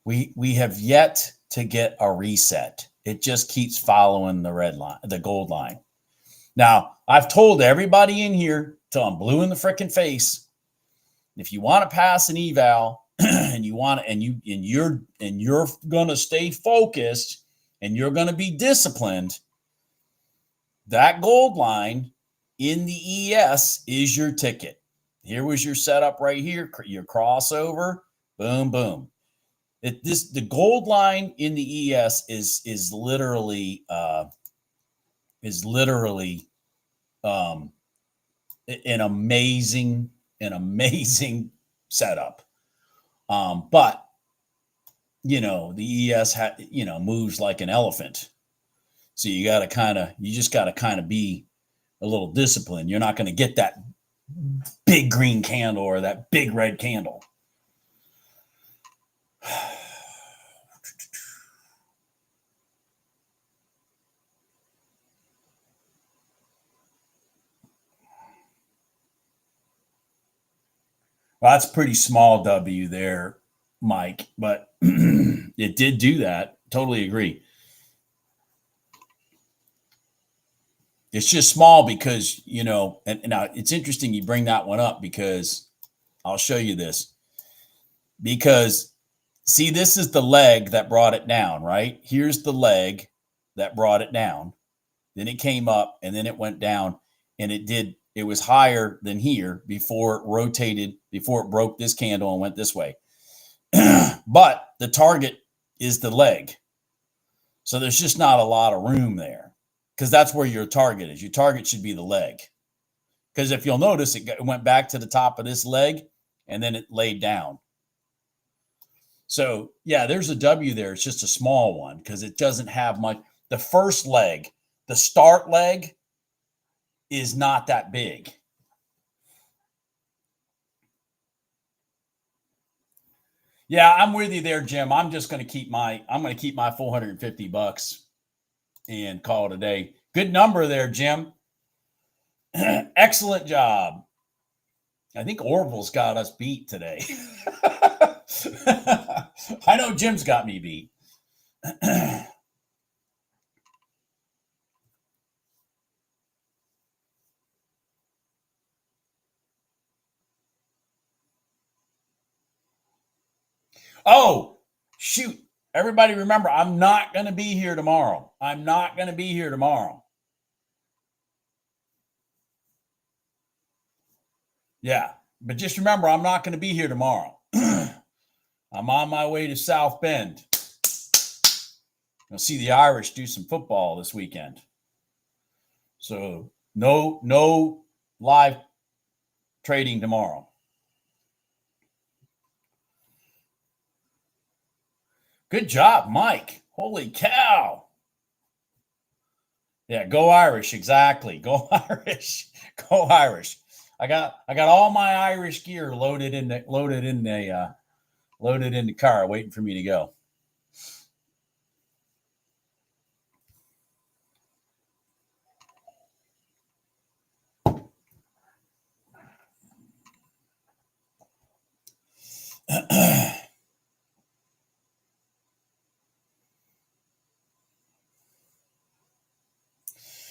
we have yet to get a reset. It just keeps following the red line, the gold line. Now, I've told everybody in here till I'm blue in the freaking face, if you want to pass an eval and you're going to stay focused and you're going to be disciplined, that gold line in the ES is your ticket. Here was your setup right here, your crossover, boom, boom. The gold line in the ES is literally an amazing setup. But the ES moves like an elephant. So you just got to kind of be a little disciplined. You're not going to get that big green candle or that big red candle. Well, that's pretty small W there, Mike, but it did do that. Totally agree. It's just small because, and now it's interesting you bring that one up, because I'll show you this. Because, see, this is the leg that brought it down, right? Here's the leg that brought it down. Then it came up and then it went down, and it was higher than here before it rotated, before it broke this candle and went this way. But the target is the leg. So there's just not a lot of room there, because that's where your target is. Your target should be the leg. Because if you'll notice, it went back to the top of this leg and then it laid down. So yeah, there's a W there. It's just a small one because it doesn't have much. The first leg, the start leg, is not that big. Yeah, I'm with you there, Jim. I'm going to keep my $450 and call it a day. Good number there, Jim. Excellent job. I think Orville's got us beat today. I know Jim's got me beat. Oh, shoot. Everybody remember, I'm not going to be here tomorrow. Yeah. But just remember, I'm not going to be here tomorrow. I'm on my way to South Bend. I'll see the Irish do some football this weekend. So no live trading tomorrow. Good job, Mike. Holy cow. Yeah, go Irish, exactly. Go Irish. Go Irish. I got all my Irish gear loaded in the car waiting for me to go.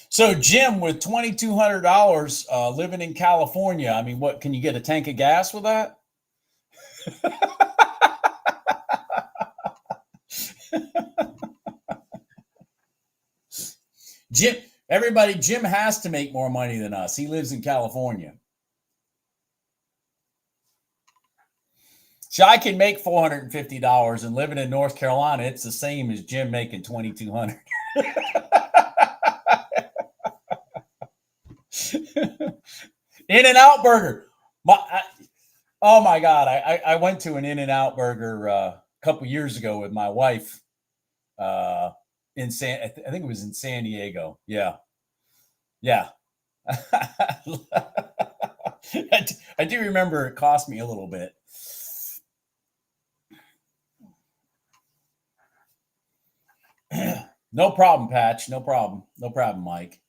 So, Jim, with $2,200 living in California, I mean, what can you get a tank of gas with that? Jim has to make more money than us. He lives in California. So I can make $450 and living in North Carolina, it's the same as Jim making $2,200. In-N-Out Burger. Oh my God. I went to an In-N-Out Burger a couple years ago with my wife I think it was in San Diego. Yeah. Yeah. I do remember it cost me a little bit. No problem, Patch. No problem. No problem, Mike.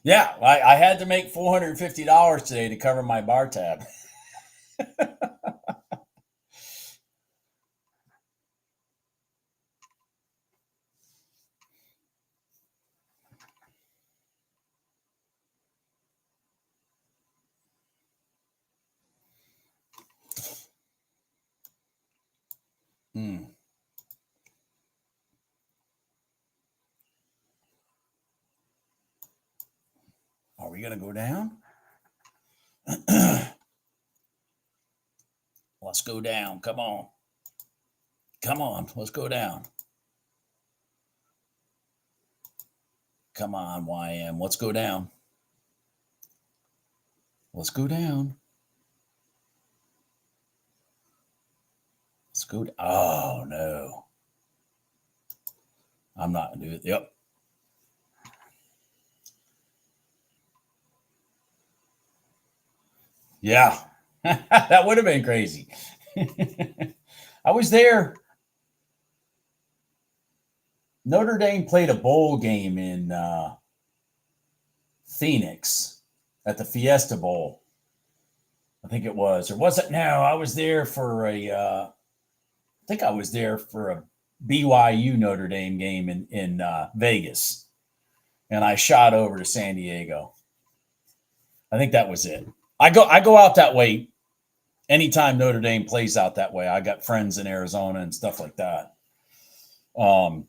Yeah, I had to make $450 today to cover my bar tab. Are we going to go down? Let's go down. Come on. Come on. Let's go down. Come on, YM. Let's go down. Let's go down. Let's go. Oh, no. I'm not going to do it. Yep. Yeah. That would have been crazy. I was there. Notre Dame played a bowl game in Phoenix at the Fiesta Bowl. I think it was. Or was it? No, I was there for I think I was there for a BYU Notre Dame game in Vegas. And I shot over to San Diego. I think that was it. I go out that way anytime Notre Dame plays out that way. I got friends in Arizona and stuff like that. So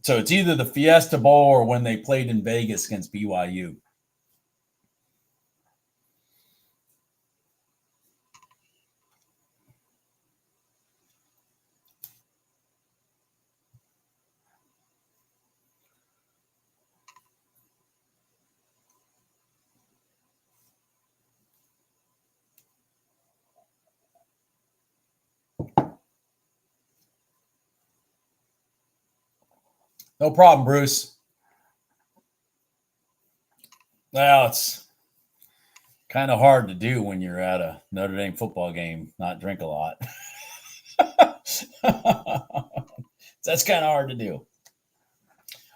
it's either the Fiesta Bowl or when they played in Vegas against BYU. No problem, Bruce. Well, it's kind of hard to do when you're at a Notre Dame football game, not drink a lot. That's kind of hard to do.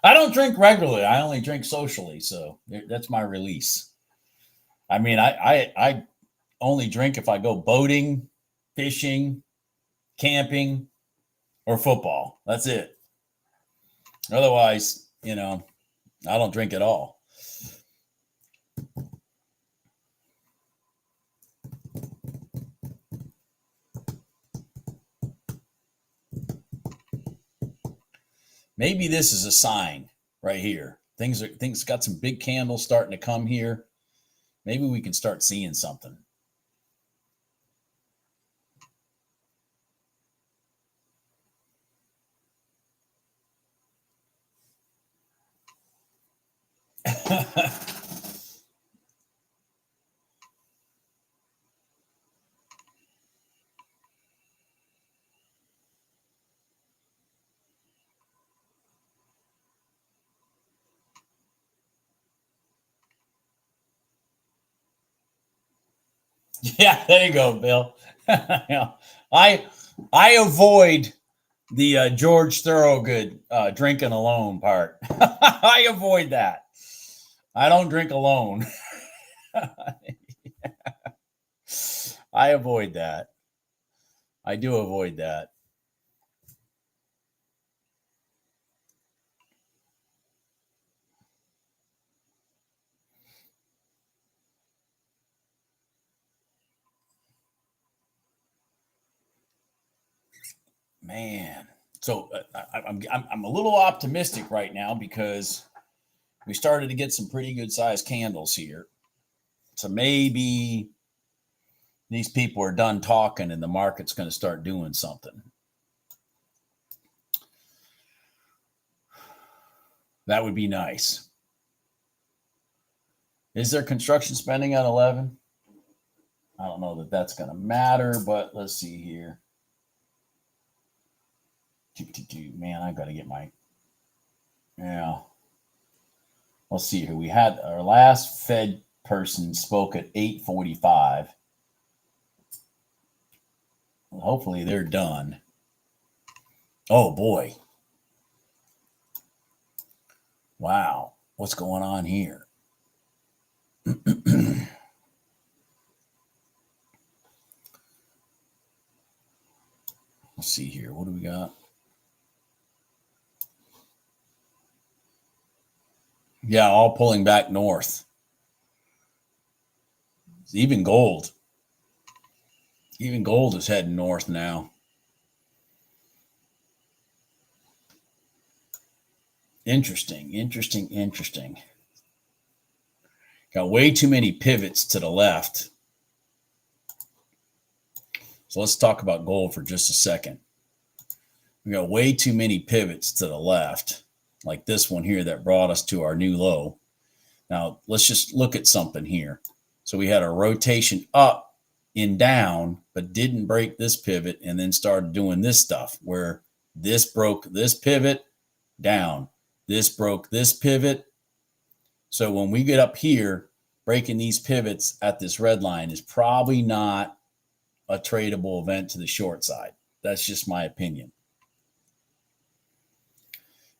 I don't drink regularly. I only drink socially, so that's my release. I mean, I only drink if I go boating, fishing, camping, or football. That's it. Otherwise, I don't drink at all. Maybe this is a sign right here. Things got some big candles starting to come here. Maybe we can start seeing something. Yeah, there you go, Bill. Yeah. I avoid the George Thorogood drinking alone part. I avoid that. I don't drink alone. I avoid that. I do avoid that. Man, so I'm a little optimistic right now because we started to get some pretty good sized candles here. So maybe these people are done talking and the market's going to start doing something. That would be nice. Is there construction spending at 11? I don't know that that's going to matter, but let's see here. Man, I've got to get my, yeah. Let's see here. We had our last Fed person spoke at 8:45. Well, hopefully they're done. Oh boy. Wow. What's going on here? Let's see here. What do we got? Yeah, all pulling back north. Even gold. Even gold is heading north now. Interesting. Got way too many pivots to the left. So let's talk about gold for just a second. We got way too many pivots to the left, like this one here that brought us to our new low. Now, let's just look at something here. So we had a rotation up and down, but didn't break this pivot and then started doing this stuff where this broke this pivot down. This broke this pivot. So when we get up here, breaking these pivots at this red line is probably not a tradable event to the short side. That's just my opinion.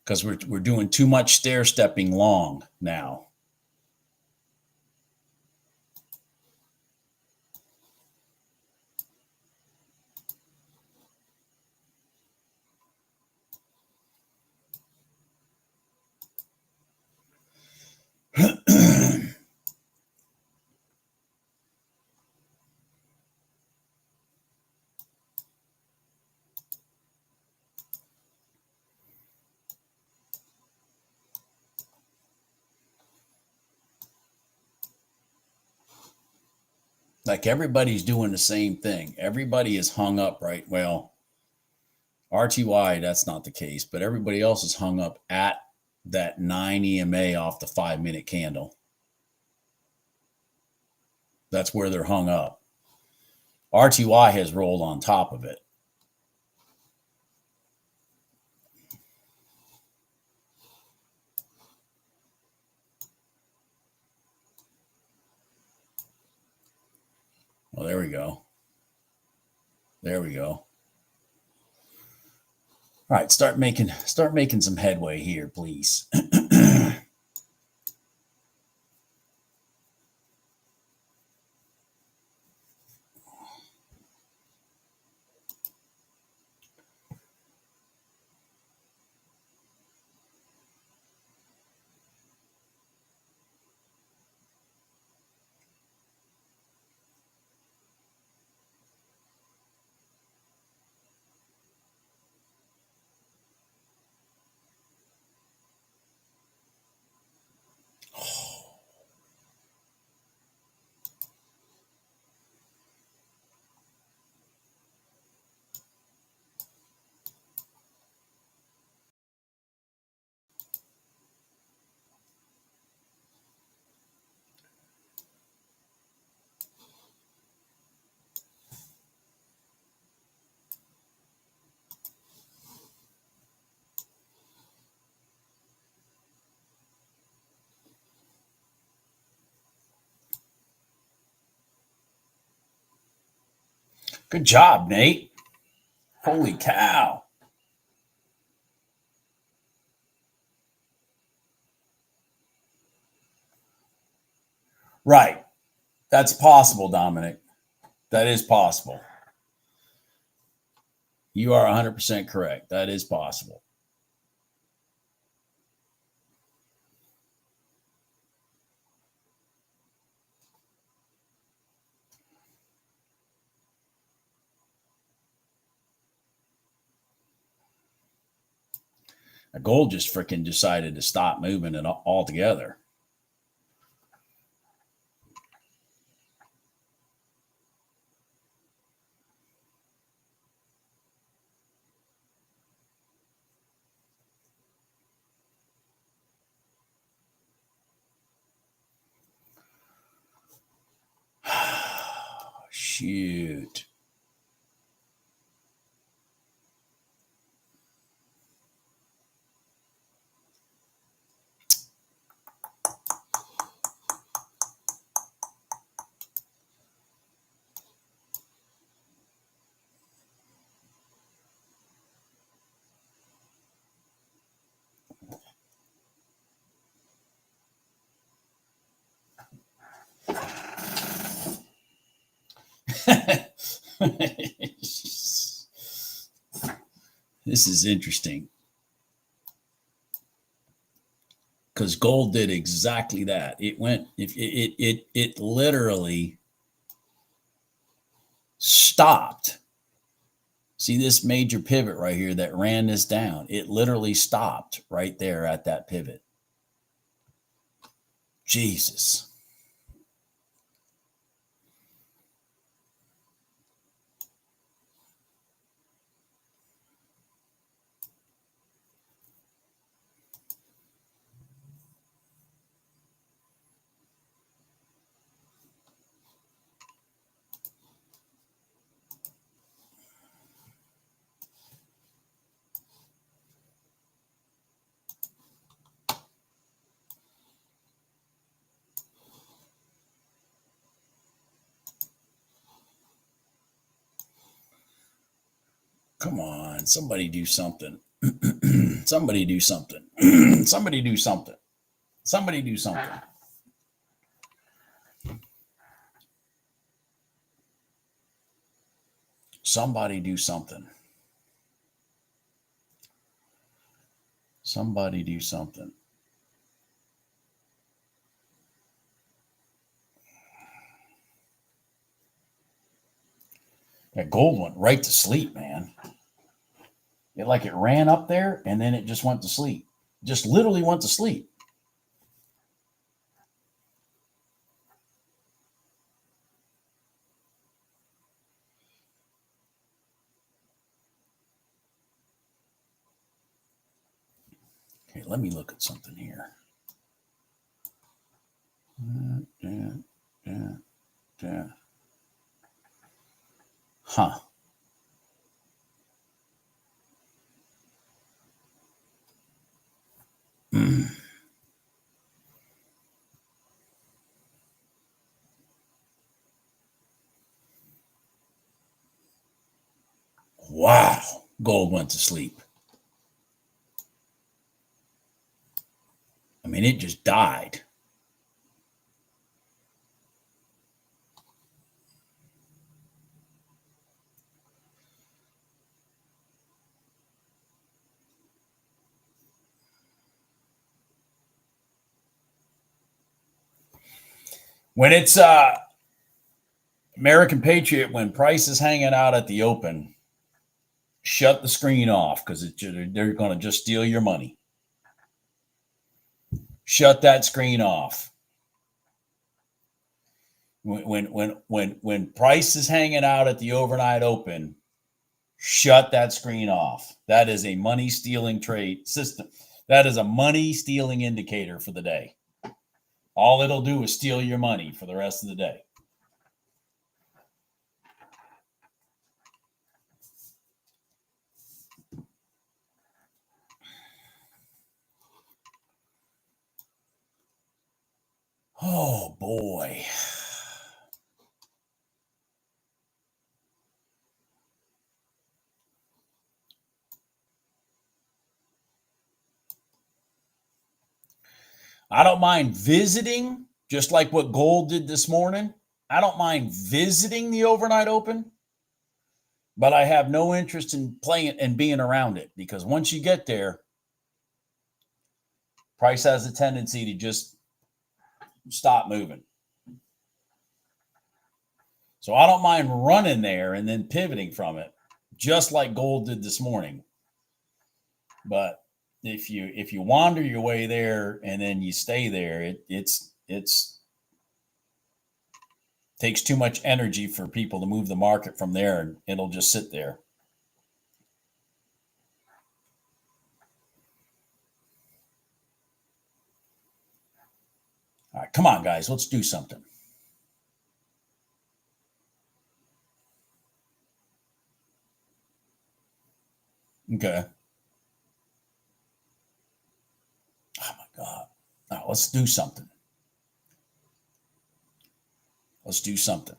Because we're doing too much stair stepping long now. Like everybody's doing the same thing. Everybody is hung up, right? Well, RTY, that's not the case, but everybody else is hung up at that 9 EMA off the 5-minute candle. That's where they're hung up. RTY has rolled on top of it. Well, there we go. There we go. All right, start making some headway here, please. Good job, Nate. Holy cow. Right. That's possible, Dominic. That is possible. You are 100% correct. That is possible. Gold just freaking decided to stop moving it altogether. Shoot. This is interesting because gold did exactly that. It went, it literally stopped. See this major pivot right here that ran this down? It literally stopped right there at that pivot. Jesus. Come on, somebody do something. Somebody do something. Somebody do something. Somebody do something. Somebody do something. Somebody do something. That gold went right to sleep, man. It ran up there and then it just went to sleep. Just literally went to sleep. Okay, let me look at something here. Huh. Wow. Gold went to sleep. I mean, it just died. When it's American Patriot, when price is hanging out at the open, shut the screen off because they're going to just steal your money. Shut that screen off. When price is hanging out at the overnight open, shut that screen off. That is a money stealing trade system. That is a money stealing indicator for the day. All it'll do is steal your money for the rest of the day. Oh boy. I don't mind visiting, just like what gold did this morning. I don't mind visiting the overnight open, but I have no interest in playing and being around it, because once you get there, price has a tendency to just stop moving. So I don't mind running there and then pivoting from it, just like gold did this morning. But if you wander your way there and then you stay there, it's takes too much energy for people to move the market from there, and it'll just sit there. All right, come on, guys, let's do something. Okay. Oh my God. Now let's do something. Let's do something.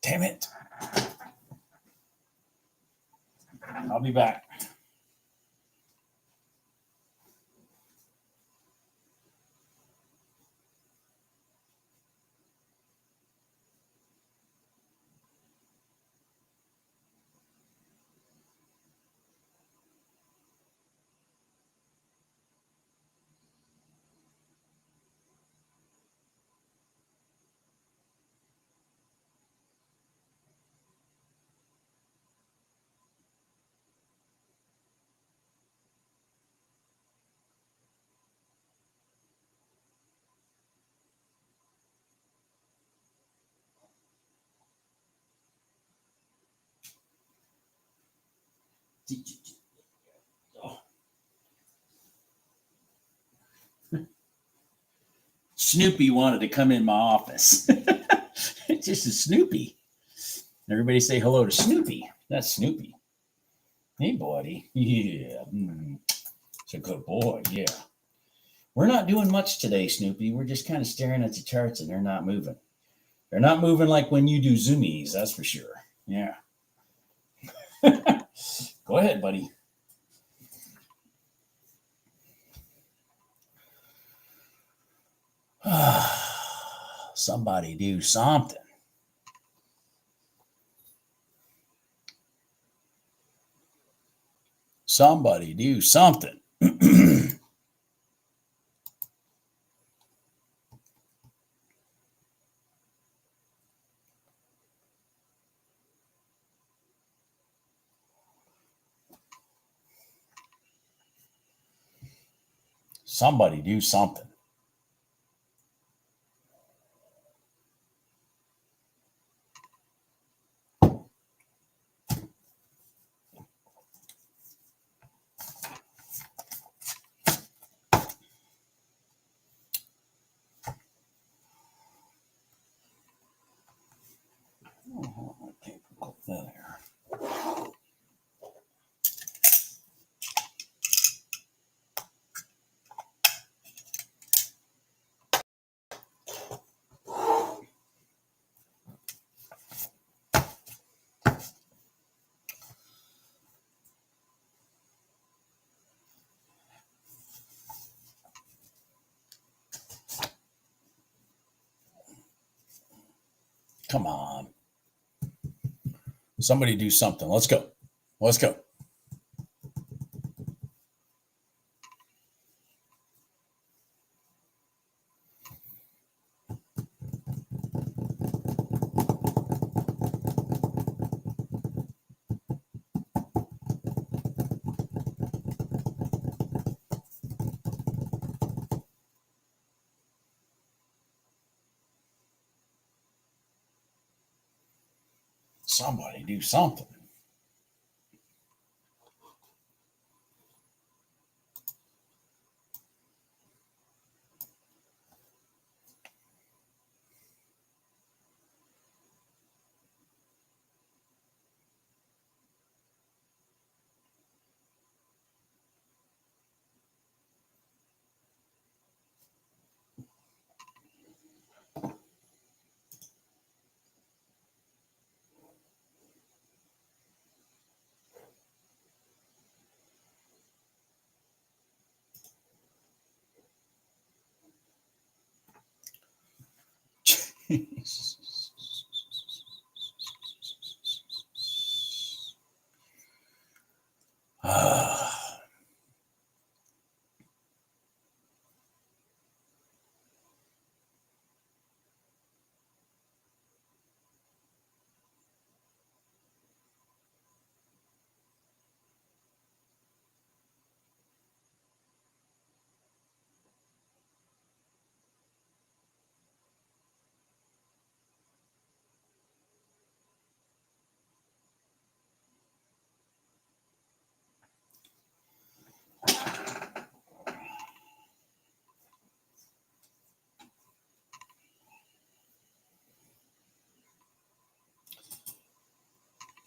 Damn it. I'll be back. Snoopy wanted to come in my office. It's just a Snoopy. Everybody say hello to Snoopy. That's Snoopy. Hey, buddy. Yeah. It's a good boy. Yeah. We're not doing much today, Snoopy. We're just kind of staring at the charts, and they're not moving. They're not moving like when you do zoomies, that's for sure. Yeah. Go ahead, buddy. Somebody do something. Somebody do something. Somebody do something. Okay, put that there. Come on. Somebody do something. Let's go. Let's go. Somebody do something.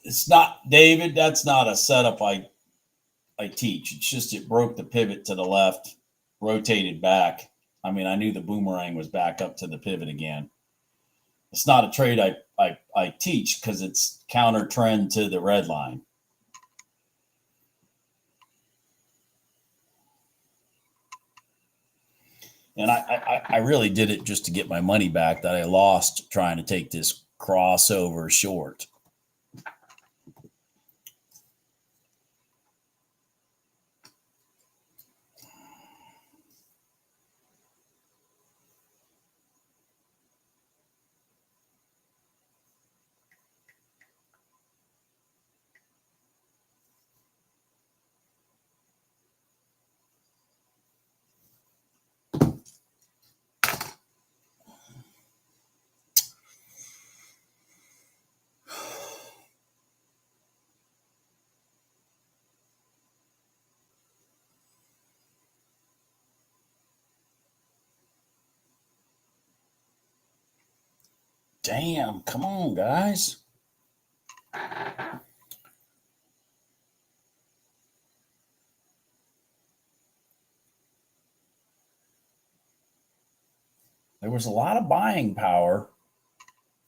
It's not, David, that's not a setup I teach. It's just it broke the pivot to the left, rotated back. I mean, I knew the boomerang was back up to the pivot again. It's not a trade I teach because it's counter trend to the red line. And I really did it just to get my money back that I lost trying to take this crossover short. Damn, come on, guys. There was a lot of buying power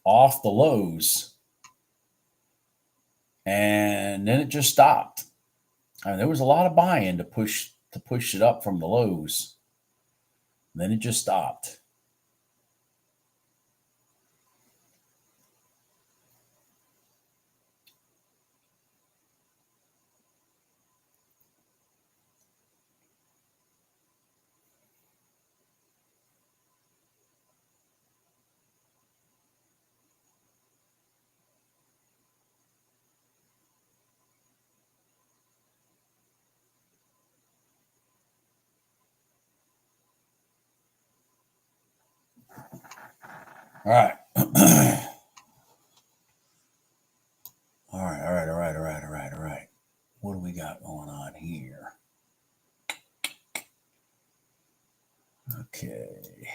off the lows, and then it just stopped. I mean, there was a lot of buy-in to push it up from the lows, and then it just stopped. All right. All right. What do we got going on here? Okay.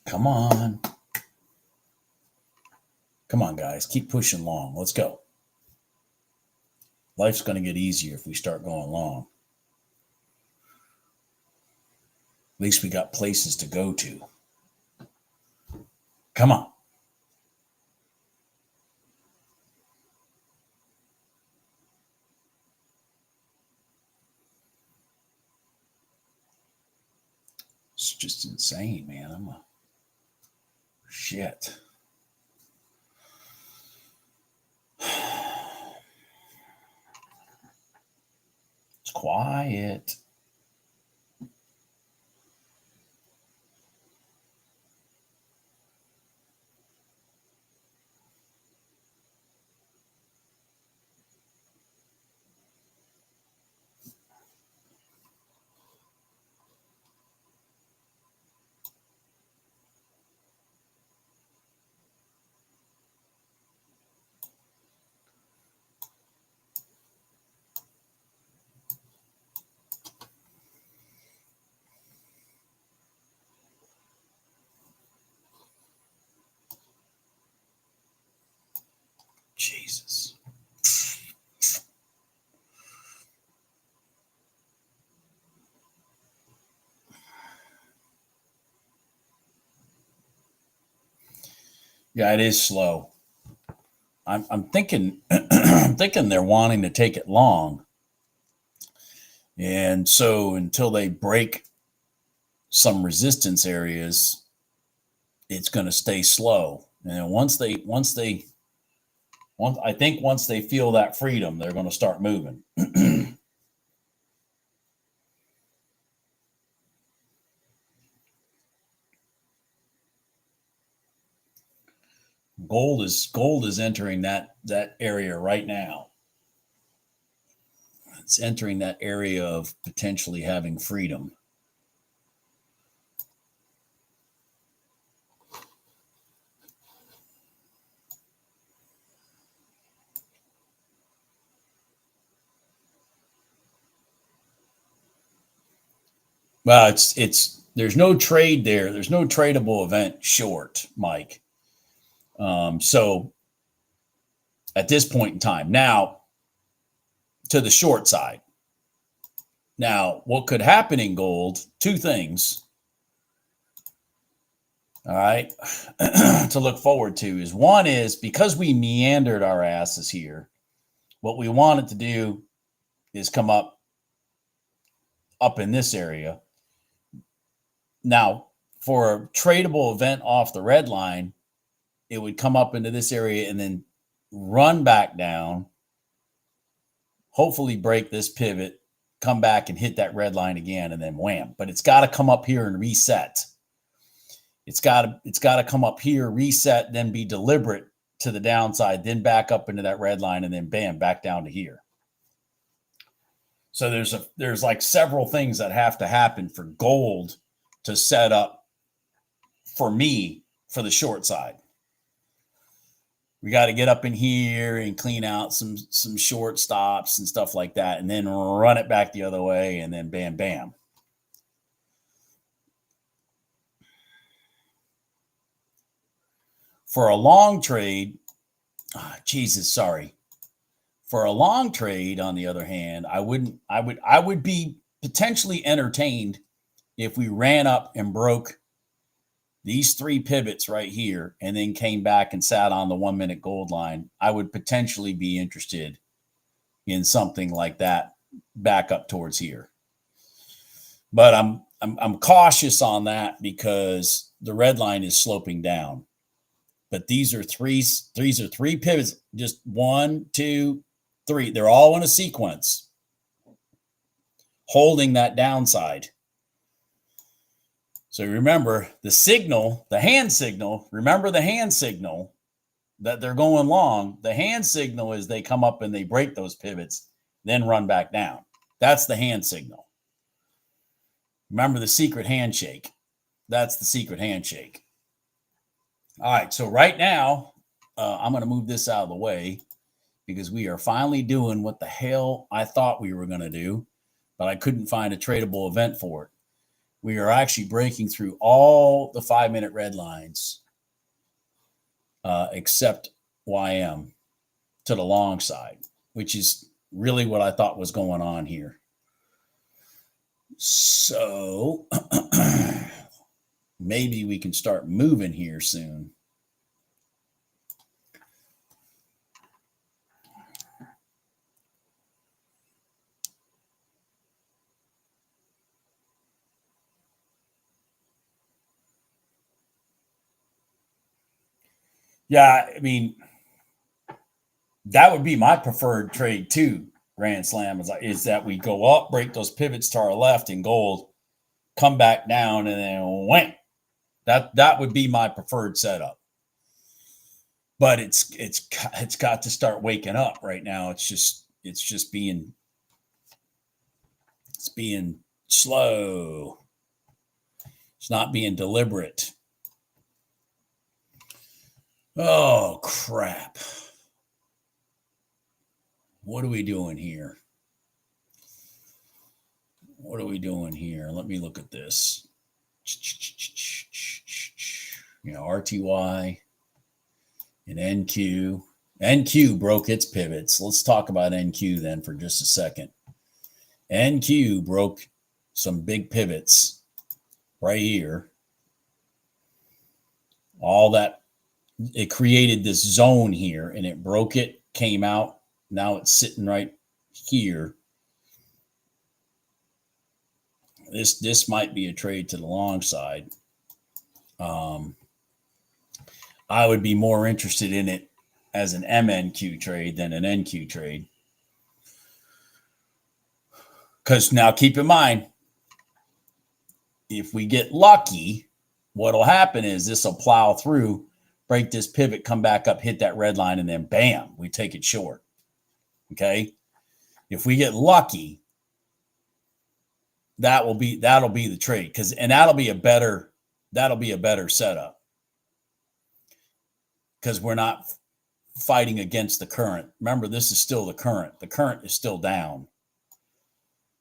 Come on. Come on, guys. Keep pushing long. Let's go. Life's going to get easier if we start going long. At least we got places to go to. Come on. It's just insane, man. Shit. It's quiet. Yeah, it is slow. I'm thinking I'm thinking they're wanting to take it long. And so until they break some resistance areas, it's going to stay slow. And once they feel that freedom, they're going to start moving. Gold is entering that area right now. It's entering that area of potentially having freedom. Well, it's there's no trade there. There's no tradable event short, Mike. So at this point in time, now to the short side. Now, what could happen in gold? Two things. All right, to look forward to is one is because we meandered our asses here. What we wanted to do is come up in this area. Now, for a tradable event off the red line, it would come up into this area and then run back down, hopefully break this pivot, come back and hit that red line again, and then wham. But it's got to come up here and reset. It's got to come up here, reset, then be deliberate to the downside, then back up into that red line, and then bam, back down to here. So there's like several things that have to happen for gold to set up for me for the short side. We got to get up in here and clean out some short stops and stuff like that, and then run it back the other way, and then bam, bam. For a long trade, For a long trade, on the other hand, I would be potentially entertained if we ran up and broke these three pivots right here and then came back and sat on the 1 minute gold line. I would potentially be interested in something like that back up towards here. But I'm cautious on that because the red line is sloping down. But these are three pivots, just 1, 2, 3. They're all in a sequence, holding that downside. So remember the signal, the hand signal, remember the hand signal that they're going long. The hand signal is they come up and they break those pivots, then run back down. That's the hand signal. Remember the secret handshake. That's the secret handshake. All right, so right now, I'm going to move this out of the way because we are finally doing what the hell I thought we were going to do, but I couldn't find a tradable event for it. We are actually breaking through all the 5 minute red lines except YM to the long side, which is really what I thought was going on here. So maybe we can start moving here soon. Yeah, I mean, that would be my preferred trade too, Grand Slam, is that we go up, break those pivots to our left in gold, come back down, and then wham. That would be my preferred setup. But it's got to start waking up right now. It's being slow. It's not being deliberate. Oh, crap. What are we doing here? What are we doing here? Let me look at this. RTY and NQ. NQ broke its pivots. Let's talk about NQ then for just a second. NQ broke some big pivots right here. All that it created this zone here and it broke it, came out. Now it's sitting right here. This might be a trade to the long side. I would be more interested in it as an MNQ trade than an NQ trade. Because now keep in mind, if we get lucky, what'll happen is this will plow through, break this pivot, come back up, hit that red line, and then bam, we take it short. Okay. If we get lucky, that'll be the trade. And that'll be a better setup. Because we're not fighting against the current. Remember, this is still the current. The current is still down.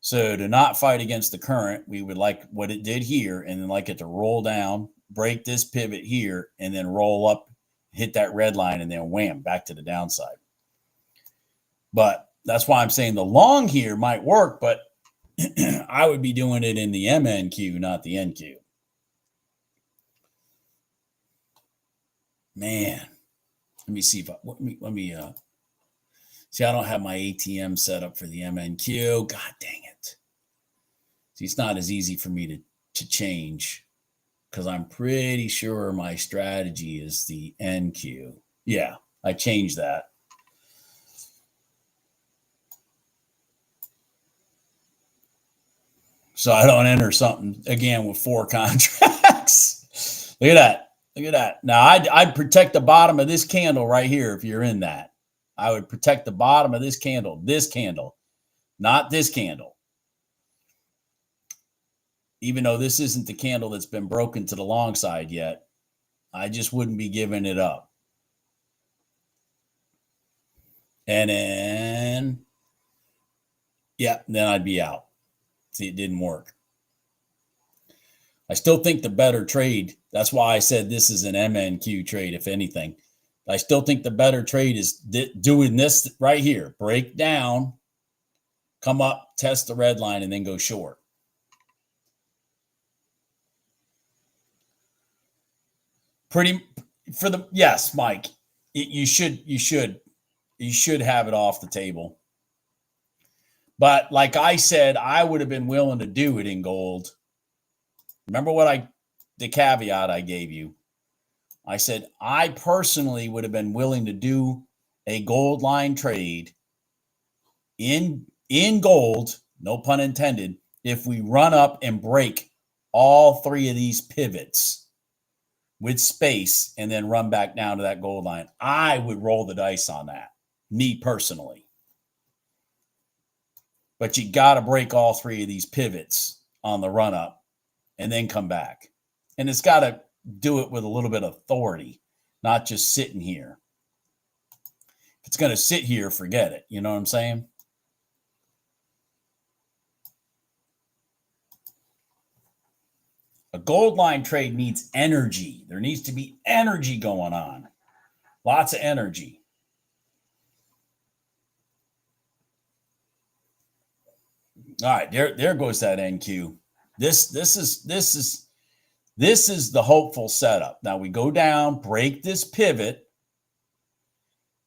So to not fight against the current, we would like what it did here, and then like it to roll down, break this pivot here, and then roll up, hit that red line, and then wham, back to the downside. But that's why I'm saying the long here might work, but I would be doing it in the MNQ, not the NQ. Man, let me see if let me see. I don't have my ATM set up for the MNQ. God dang it! See, it's not as easy for me to change because I'm pretty sure my strategy is the NQ. Yeah, I changed that. So I don't enter something again with 4 contracts. Look at that. Look at that. Now, I'd protect the bottom of this candle right here if you're in that. I would protect the bottom of this candle, not this candle. Even though this isn't the candle that's been broken to the long side yet, I just wouldn't be giving it up. And then, yeah, then I'd be out. See, it didn't work. I still think the better trade, that's why I said this is an MNQ trade, if anything. I still think the better trade is doing this right here. Break down, come up, test the red line, and then go short. Yes, Mike, you should have it off the table. But like I said, I would have been willing to do it in gold. Remember the caveat I gave you. I said I personally would have been willing to do a gold line trade in gold, no pun intended, if we run up and break all 3 of these pivots with space and then run back down to that gold line. I would roll the dice on that, me personally. But you got to break all 3 of these pivots on the run up and then come back. And it's got to do it with a little bit of authority, not just sitting here. If it's going to sit here, forget it. You know what I'm saying? A gold line trade needs energy. There needs to be energy going on. Lots of energy. All right, there goes that NQ. This is the hopeful setup. Now we go down, break this pivot,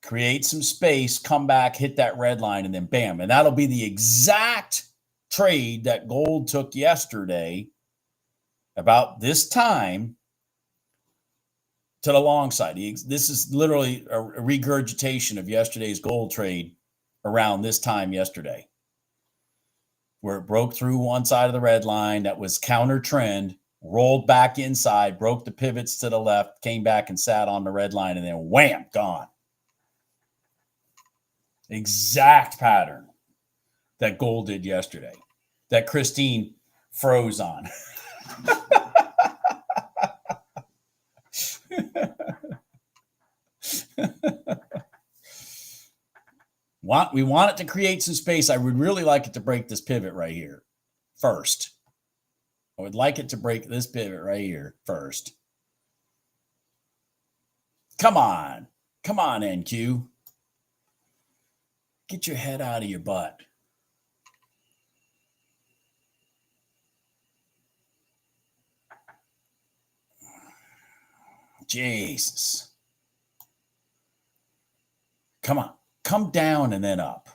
create some space, come back, hit that red line, and then bam. And that'll be the exact trade that gold took yesterday about this time to the long side. This is literally a regurgitation of yesterday's gold trade around this time yesterday, where it broke through one side of the red line that was counter trend, rolled back inside, broke the pivots to the left, came back and sat on the red line, and then wham, gone. Exact pattern that gold did yesterday, that Christine froze on. We want it to create some space. I would really like it to break this pivot right here first. I would like it to break this pivot right here first. Come on. Come on, NQ. Get your head out of your butt. Jesus. Come on. Come down and then up.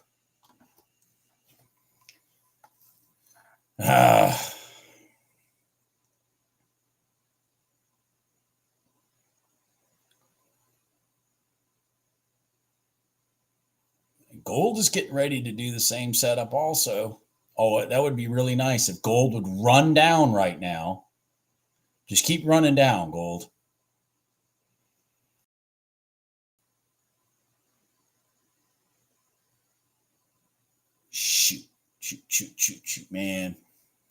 Gold is getting ready to do the same setup also. Oh, that would be really nice if gold would run down right now. Just keep running down, gold. Shoot, man.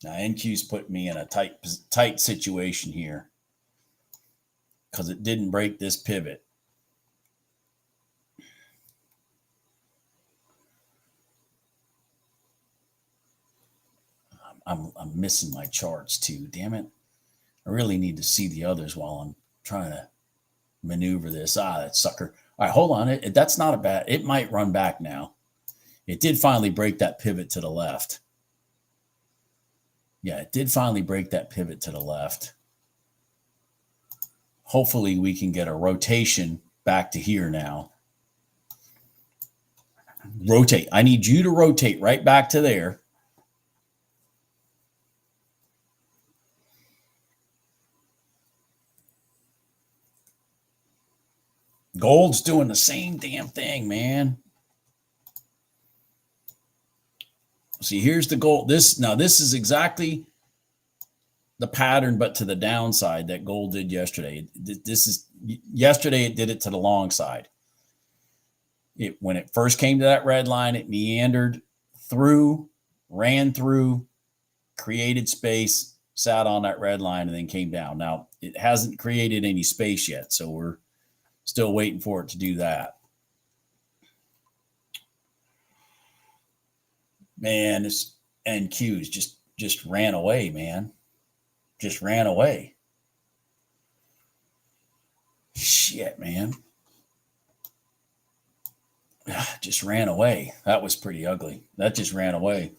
Now NQ's put me in a tight situation here because it didn't break this pivot. I'm missing my charts too. Damn it. I really need to see the others while I'm trying to maneuver this. That sucker. All right, hold on. That's not a bad. It might run back now. It did finally break that pivot to the left. Yeah, it did finally break that pivot to the left. Hopefully we can get a rotation back to here now. Rotate. I need you to rotate right back to there. Gold's doing the same damn thing, man. See, here's the gold. This is exactly the pattern, but to the downside that gold did yesterday. Yesterday it did it to the long side. When it first came to that red line, it meandered through, ran through, created space, sat on that red line, and then came down. Now, it hasn't created any space yet, so we're still waiting for it to do that. Man, this NQs just ran away, man. Just ran away. Shit, man. Just ran away. That was pretty ugly. That just ran away.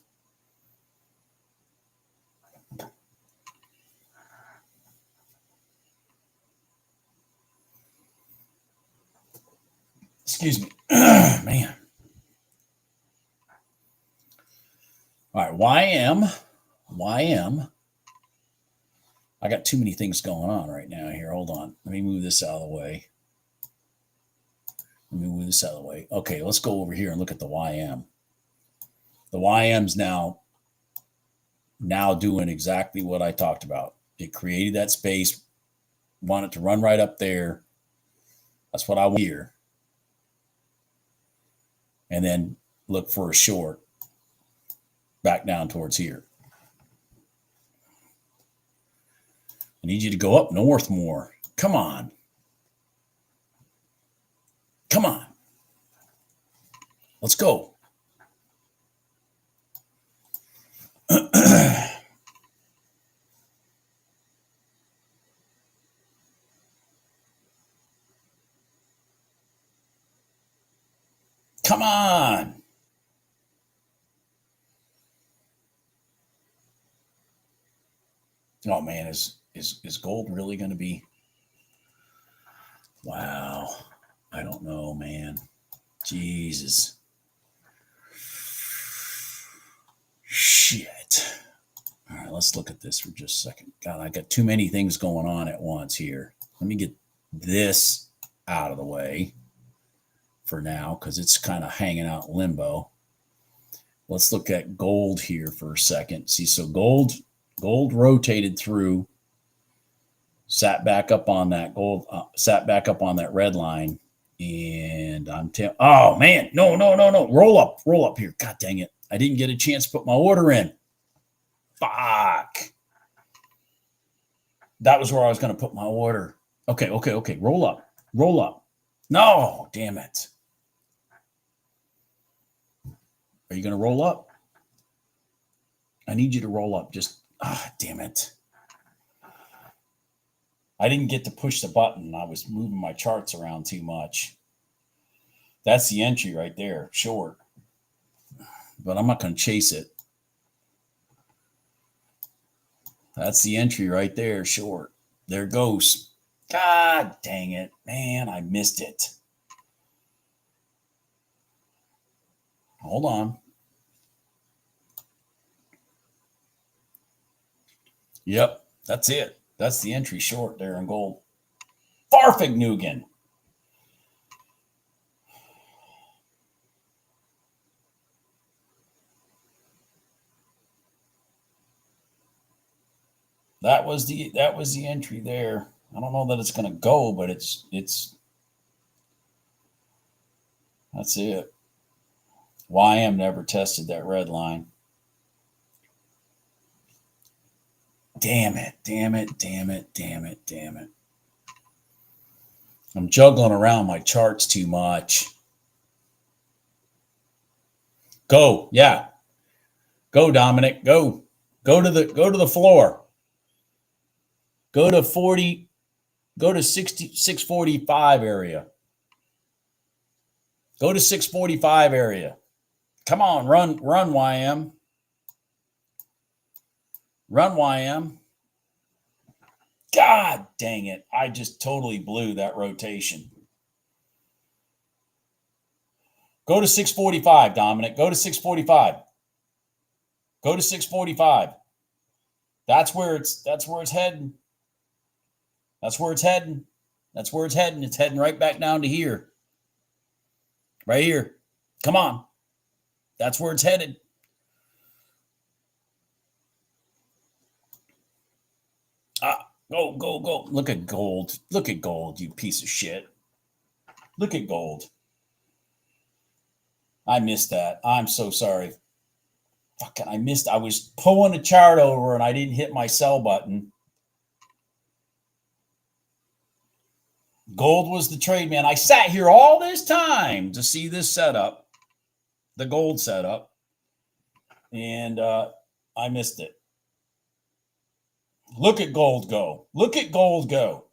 Excuse me. Man. All right, YM. I got too many things going on right now here. Hold on. Let me move this out of the way. Okay, let's go over here and look at the YM. The YM's now doing exactly what I talked about. It created that space, wanted to run right up there. That's what I want here. And then look for a short back down towards here. I need you to go up north more. Come on. Come on. Let's go. Come on. Oh man, is gold really going to be? Wow. I don't know, man. Jesus. Shit. All right, let's look at this for just a second. God, I got too many things going on at once here. Let me get this out of the way for now because it's kind of hanging out in limbo. Let's look at gold here for a second. See, so gold rotated through, sat back up on that red line, and oh man, no, roll up here. God dang it, I didn't get a chance to put my order in. Fuck, that was where I was going to put my order. Okay, roll up. No, damn it. Are you going to roll up? I need you to roll up. Damn it. I didn't get to push the button. I was moving my charts around too much. That's the entry right there, short. But I'm not going to chase it. That's the entry right there, short. There it goes. God dang it, man, I missed it. Hold on. Yep, that's it. That's the entry short there in gold. Farfignugan. That was the entry there. I don't know that it's going to go, but it's that's it. YM never tested that red line. Damn it, damn it, damn it, damn it, damn it. I'm juggling around my charts too much. Go. Yeah. Go, Dominic. Go. Go to the floor. Go to 40. Go to 645 area. Go to 645 area. Come on, run, YM. Run, YM. God dang it. I just totally blew that rotation. Go to 645, Dominic. Go to 645. Go to 645. That's where it's heading. That's where it's heading. That's where it's heading. It's heading right back down to here. Right here. Come on. That's where it's headed. Go, go, go. Look at gold. Look at gold, you piece of shit. Look at gold. I missed that. I'm so sorry. Fucking, I missed. I was pulling the chart over and I didn't hit my sell button. Gold was the trade, man. I sat here all this time to see this setup, the gold setup, and I missed it. Look at gold go. Look at gold go.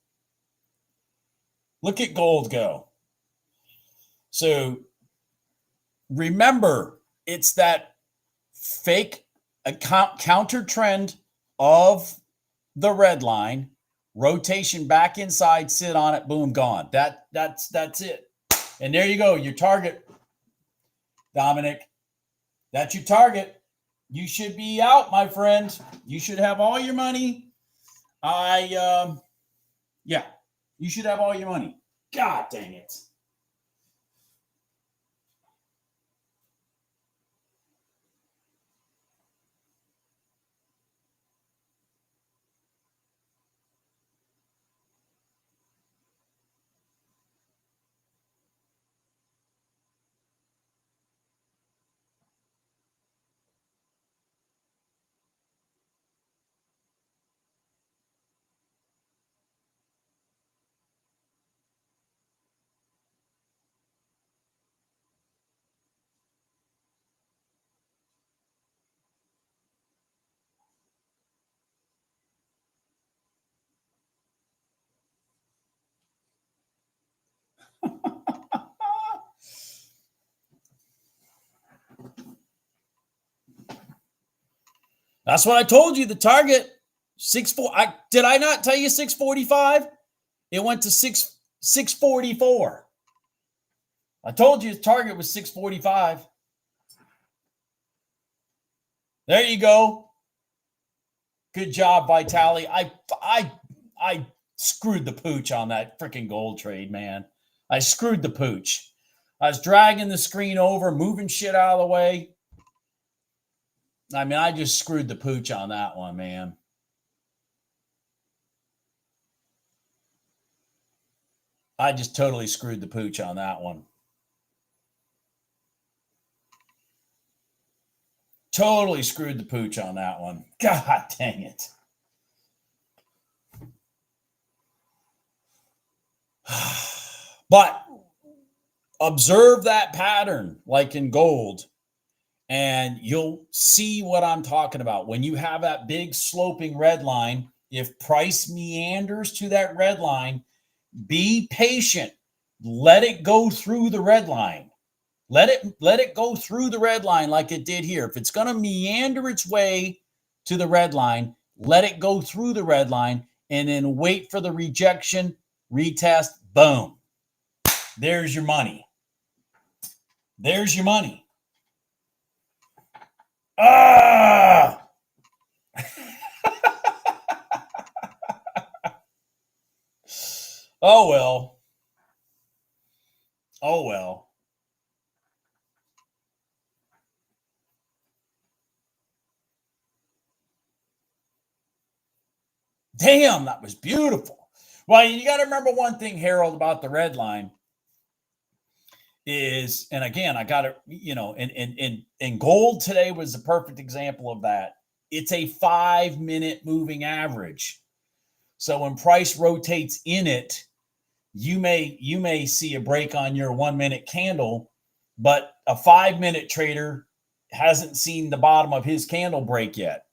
Look at gold go. So remember, it's that fake counter trend of the red line, rotation back inside, sit on it, boom, gone. That's it. And there you go, your target, Dominic. That's your target. You should be out, my friend. You should have all your money. Yeah, you should have all your money. God dang it. That's what I told you. The target 6.4. Did I not tell you 645? It went to 644. I told you the target was 645. There you go. Good job, Vitali. I screwed the pooch on that freaking gold trade, man. I screwed the pooch. I was dragging the screen over, moving shit out of the way. I mean, I just screwed the pooch on that one, man. I just totally screwed the pooch on that one. Totally screwed the pooch on that one. God dang it. But observe that pattern like in gold, and you'll see what I'm talking about. When you have that big sloping red line, if price meanders to that red line, be patient. Let it go through the red line. Let it go through the red line like it did here. If it's going to meander its way to the red line, let it go through the red line and then wait for the rejection, retest, boom. There's your money. There's your money. Ah! Oh, well. Oh, well. Damn, that was beautiful. Well, you got to remember one thing, Harold, about the red line is, and again, I got to, and gold today was a perfect example of that. It's a 5-minute moving average. So when price rotates in it, you may see a break on your 1-minute candle, but a 5-minute trader hasn't seen the bottom of his candle break yet.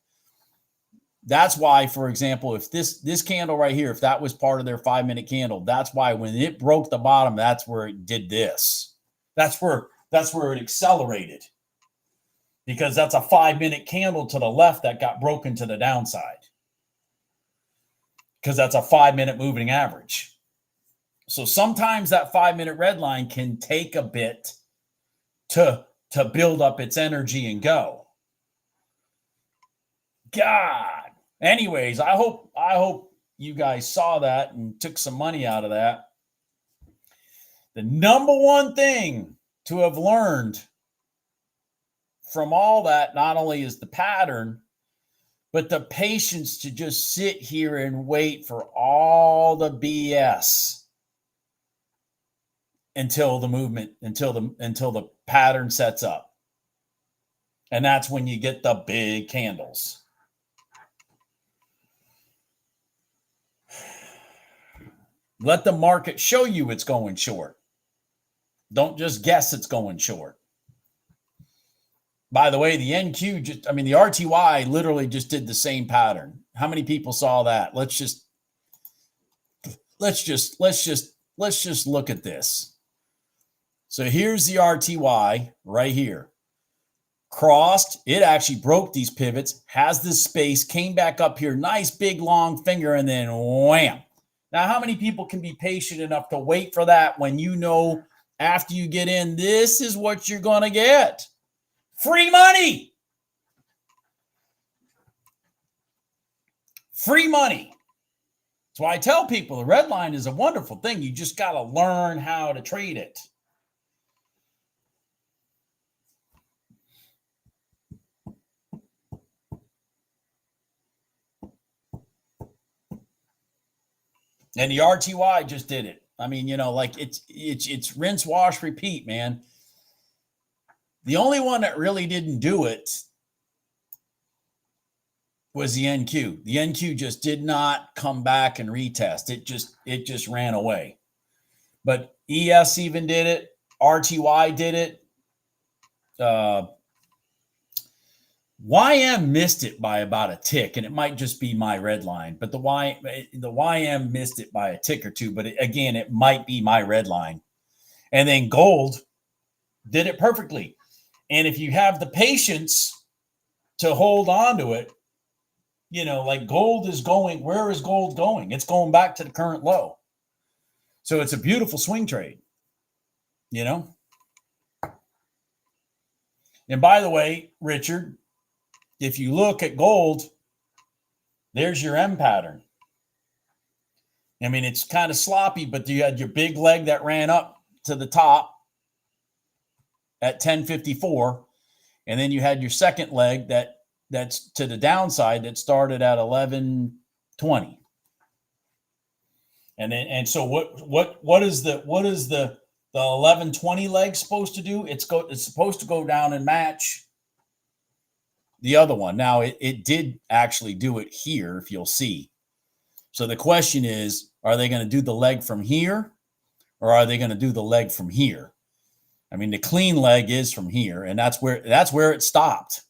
That's why, for example, if this candle right here, if that was part of their 5-minute candle, that's why when it broke the bottom, that's where it did this. That's where it accelerated, because that's a 5-minute candle to the left that got broken to the downside, because that's a 5-minute moving average. So sometimes that 5-minute red line can take a bit to build up its energy and go. God. Anyways, I hope you guys saw that and took some money out of that. The number one thing to have learned from all that not only is the pattern, but the patience to just sit here and wait for all the BS until the pattern sets up. And that's when you get the big candles. Let the market show you it's going short. Don't just guess it's going short. By the way, the NQ the RTY literally just did the same pattern. How many people saw that? Let's just look at this. So here's the RTY right here. Crossed, it actually broke these pivots, has this space, came back up here, nice big long finger, and then wham. Now, how many people can be patient enough to wait for that when you know after you get in, this is what you're going to get? Free money. Free money. That's why I tell people the red line is a wonderful thing. You just got to learn how to trade it. And the RTY just did it. I mean, it's rinse, wash, repeat, man. The only one that really didn't do it was the NQ. The NQ just did not come back and retest. It just ran away. But ES even did it. RTY did it. YM missed it by about a tick, and it might just be my red line, but the YM missed it by a tick or two, but again, it might be my red line. And then gold did it perfectly. And if you have the patience to hold on to it, like gold is going, where is gold going? It's going back to the current low. So it's a beautiful swing trade, And by the way, Richard, if you look at gold, there's your M pattern. I mean, it's kind of sloppy, but you had your big leg that ran up to the top at 1054. And then you had your second leg that's to the downside that started at 1120. And so what is the 1120 leg supposed to do? It's supposed to go down and match the other one. Now, it did actually do it here, if you'll see. So the question is, are they going to do the leg from here, or are they going to do the leg from here? I mean, the clean leg is from here, and that's where it stopped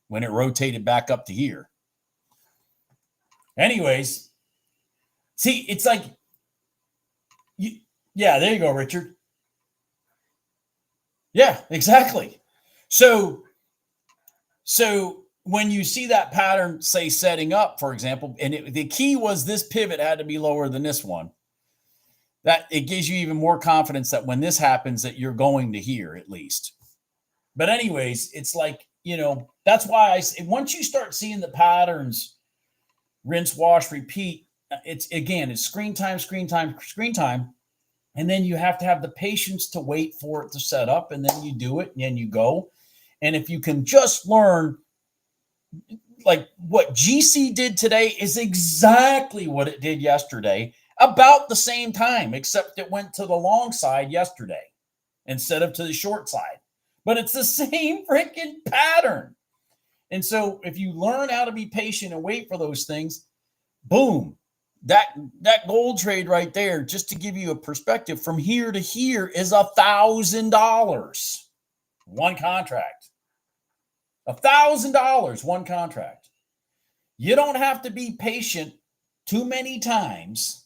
when it rotated back up to here. Anyways, see, it's like, yeah, there you go, Richard. Yeah, exactly. So when you see that pattern, say, setting up, for example, and the key was this pivot had to be lower than this one, that it gives you even more confidence that when this happens that you're going to here at least. But anyways, it's like, that's why I say once you start seeing the patterns, rinse, wash, repeat, it's screen time, screen time, screen time. And then you have to have the patience to wait for it to set up, and then you do it, and then you go. And if you can just learn, like what GC did today is exactly what it did yesterday, about the same time, except it went to the long side yesterday instead of to the short side. But it's the same freaking pattern. And so if you learn how to be patient and wait for those things, boom, that gold trade right there, just to give you a perspective, from here to here is $1,000 one contract. $1,000 one contract. You don't have to be patient too many times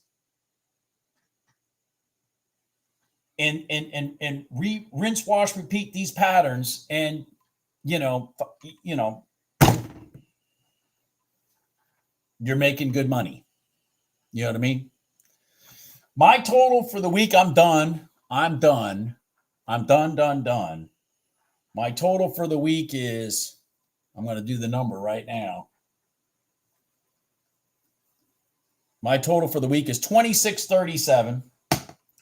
and rinse, wash, repeat these patterns, and you're making good money. You know what I mean? My total for the week, I'm done. My total for the week is, I'm going to do the number right now. My total for the week is 2637.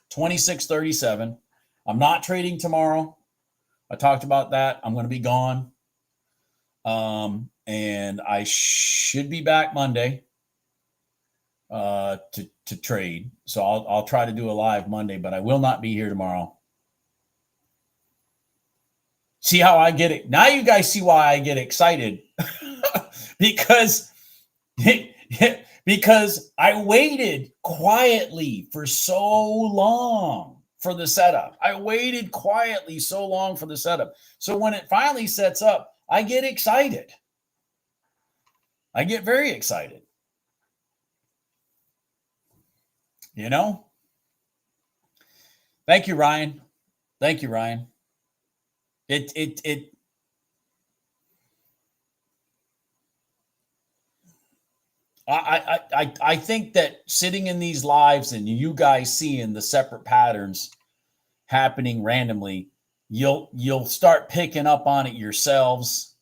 2637. I'm not trading tomorrow. I talked about that. I'm going to be gone. And I should be back Monday to trade. So I'll try to do a live Monday, but I will not be here tomorrow. See how I get it? Now you guys see why I get excited. because I waited quietly for so long for the setup. I waited quietly so long for the setup. So when it finally sets up, I get excited. I get very excited. Thank you, Ryan. Thank you, Ryan. I think that sitting in these lives and you guys seeing the separate patterns happening randomly, you'll start picking up on it yourselves.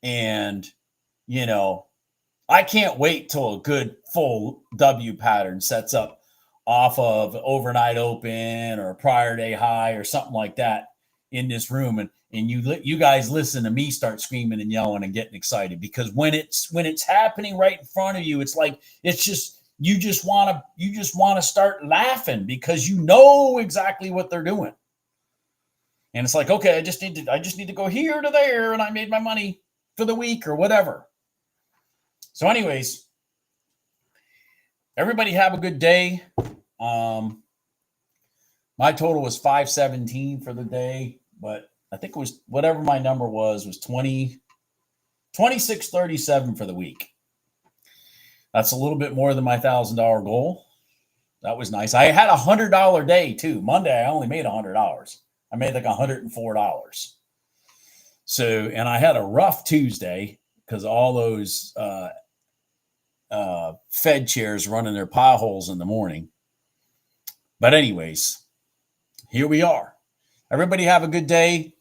And, I can't wait till a good full W pattern sets up off of overnight open or a prior day high or something like that in this room. And you guys listen to me start screaming and yelling and getting excited, because when it's happening right in front of you, it's like, it's just, you just want to start laughing because you know exactly what they're doing. And it's like, okay, I just need to go here to there, and I made my money for the week or whatever. So anyways, everybody have a good day. My total was 517 for the day, but I think it was, whatever my number was 2637 for the week. That's a little bit more than my $1,000 goal. That was nice. I had $100 day too. Monday, I only made $100. I made like $104. So, and I had a rough Tuesday because all those Fed chairs running their potholes in the morning. But anyways, here we are. Everybody have a good day.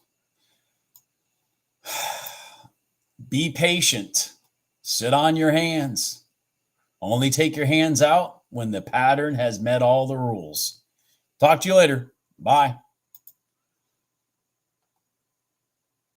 Be patient. Sit on your hands. Only take your hands out when the pattern has met all the rules. Talk to you later. Bye.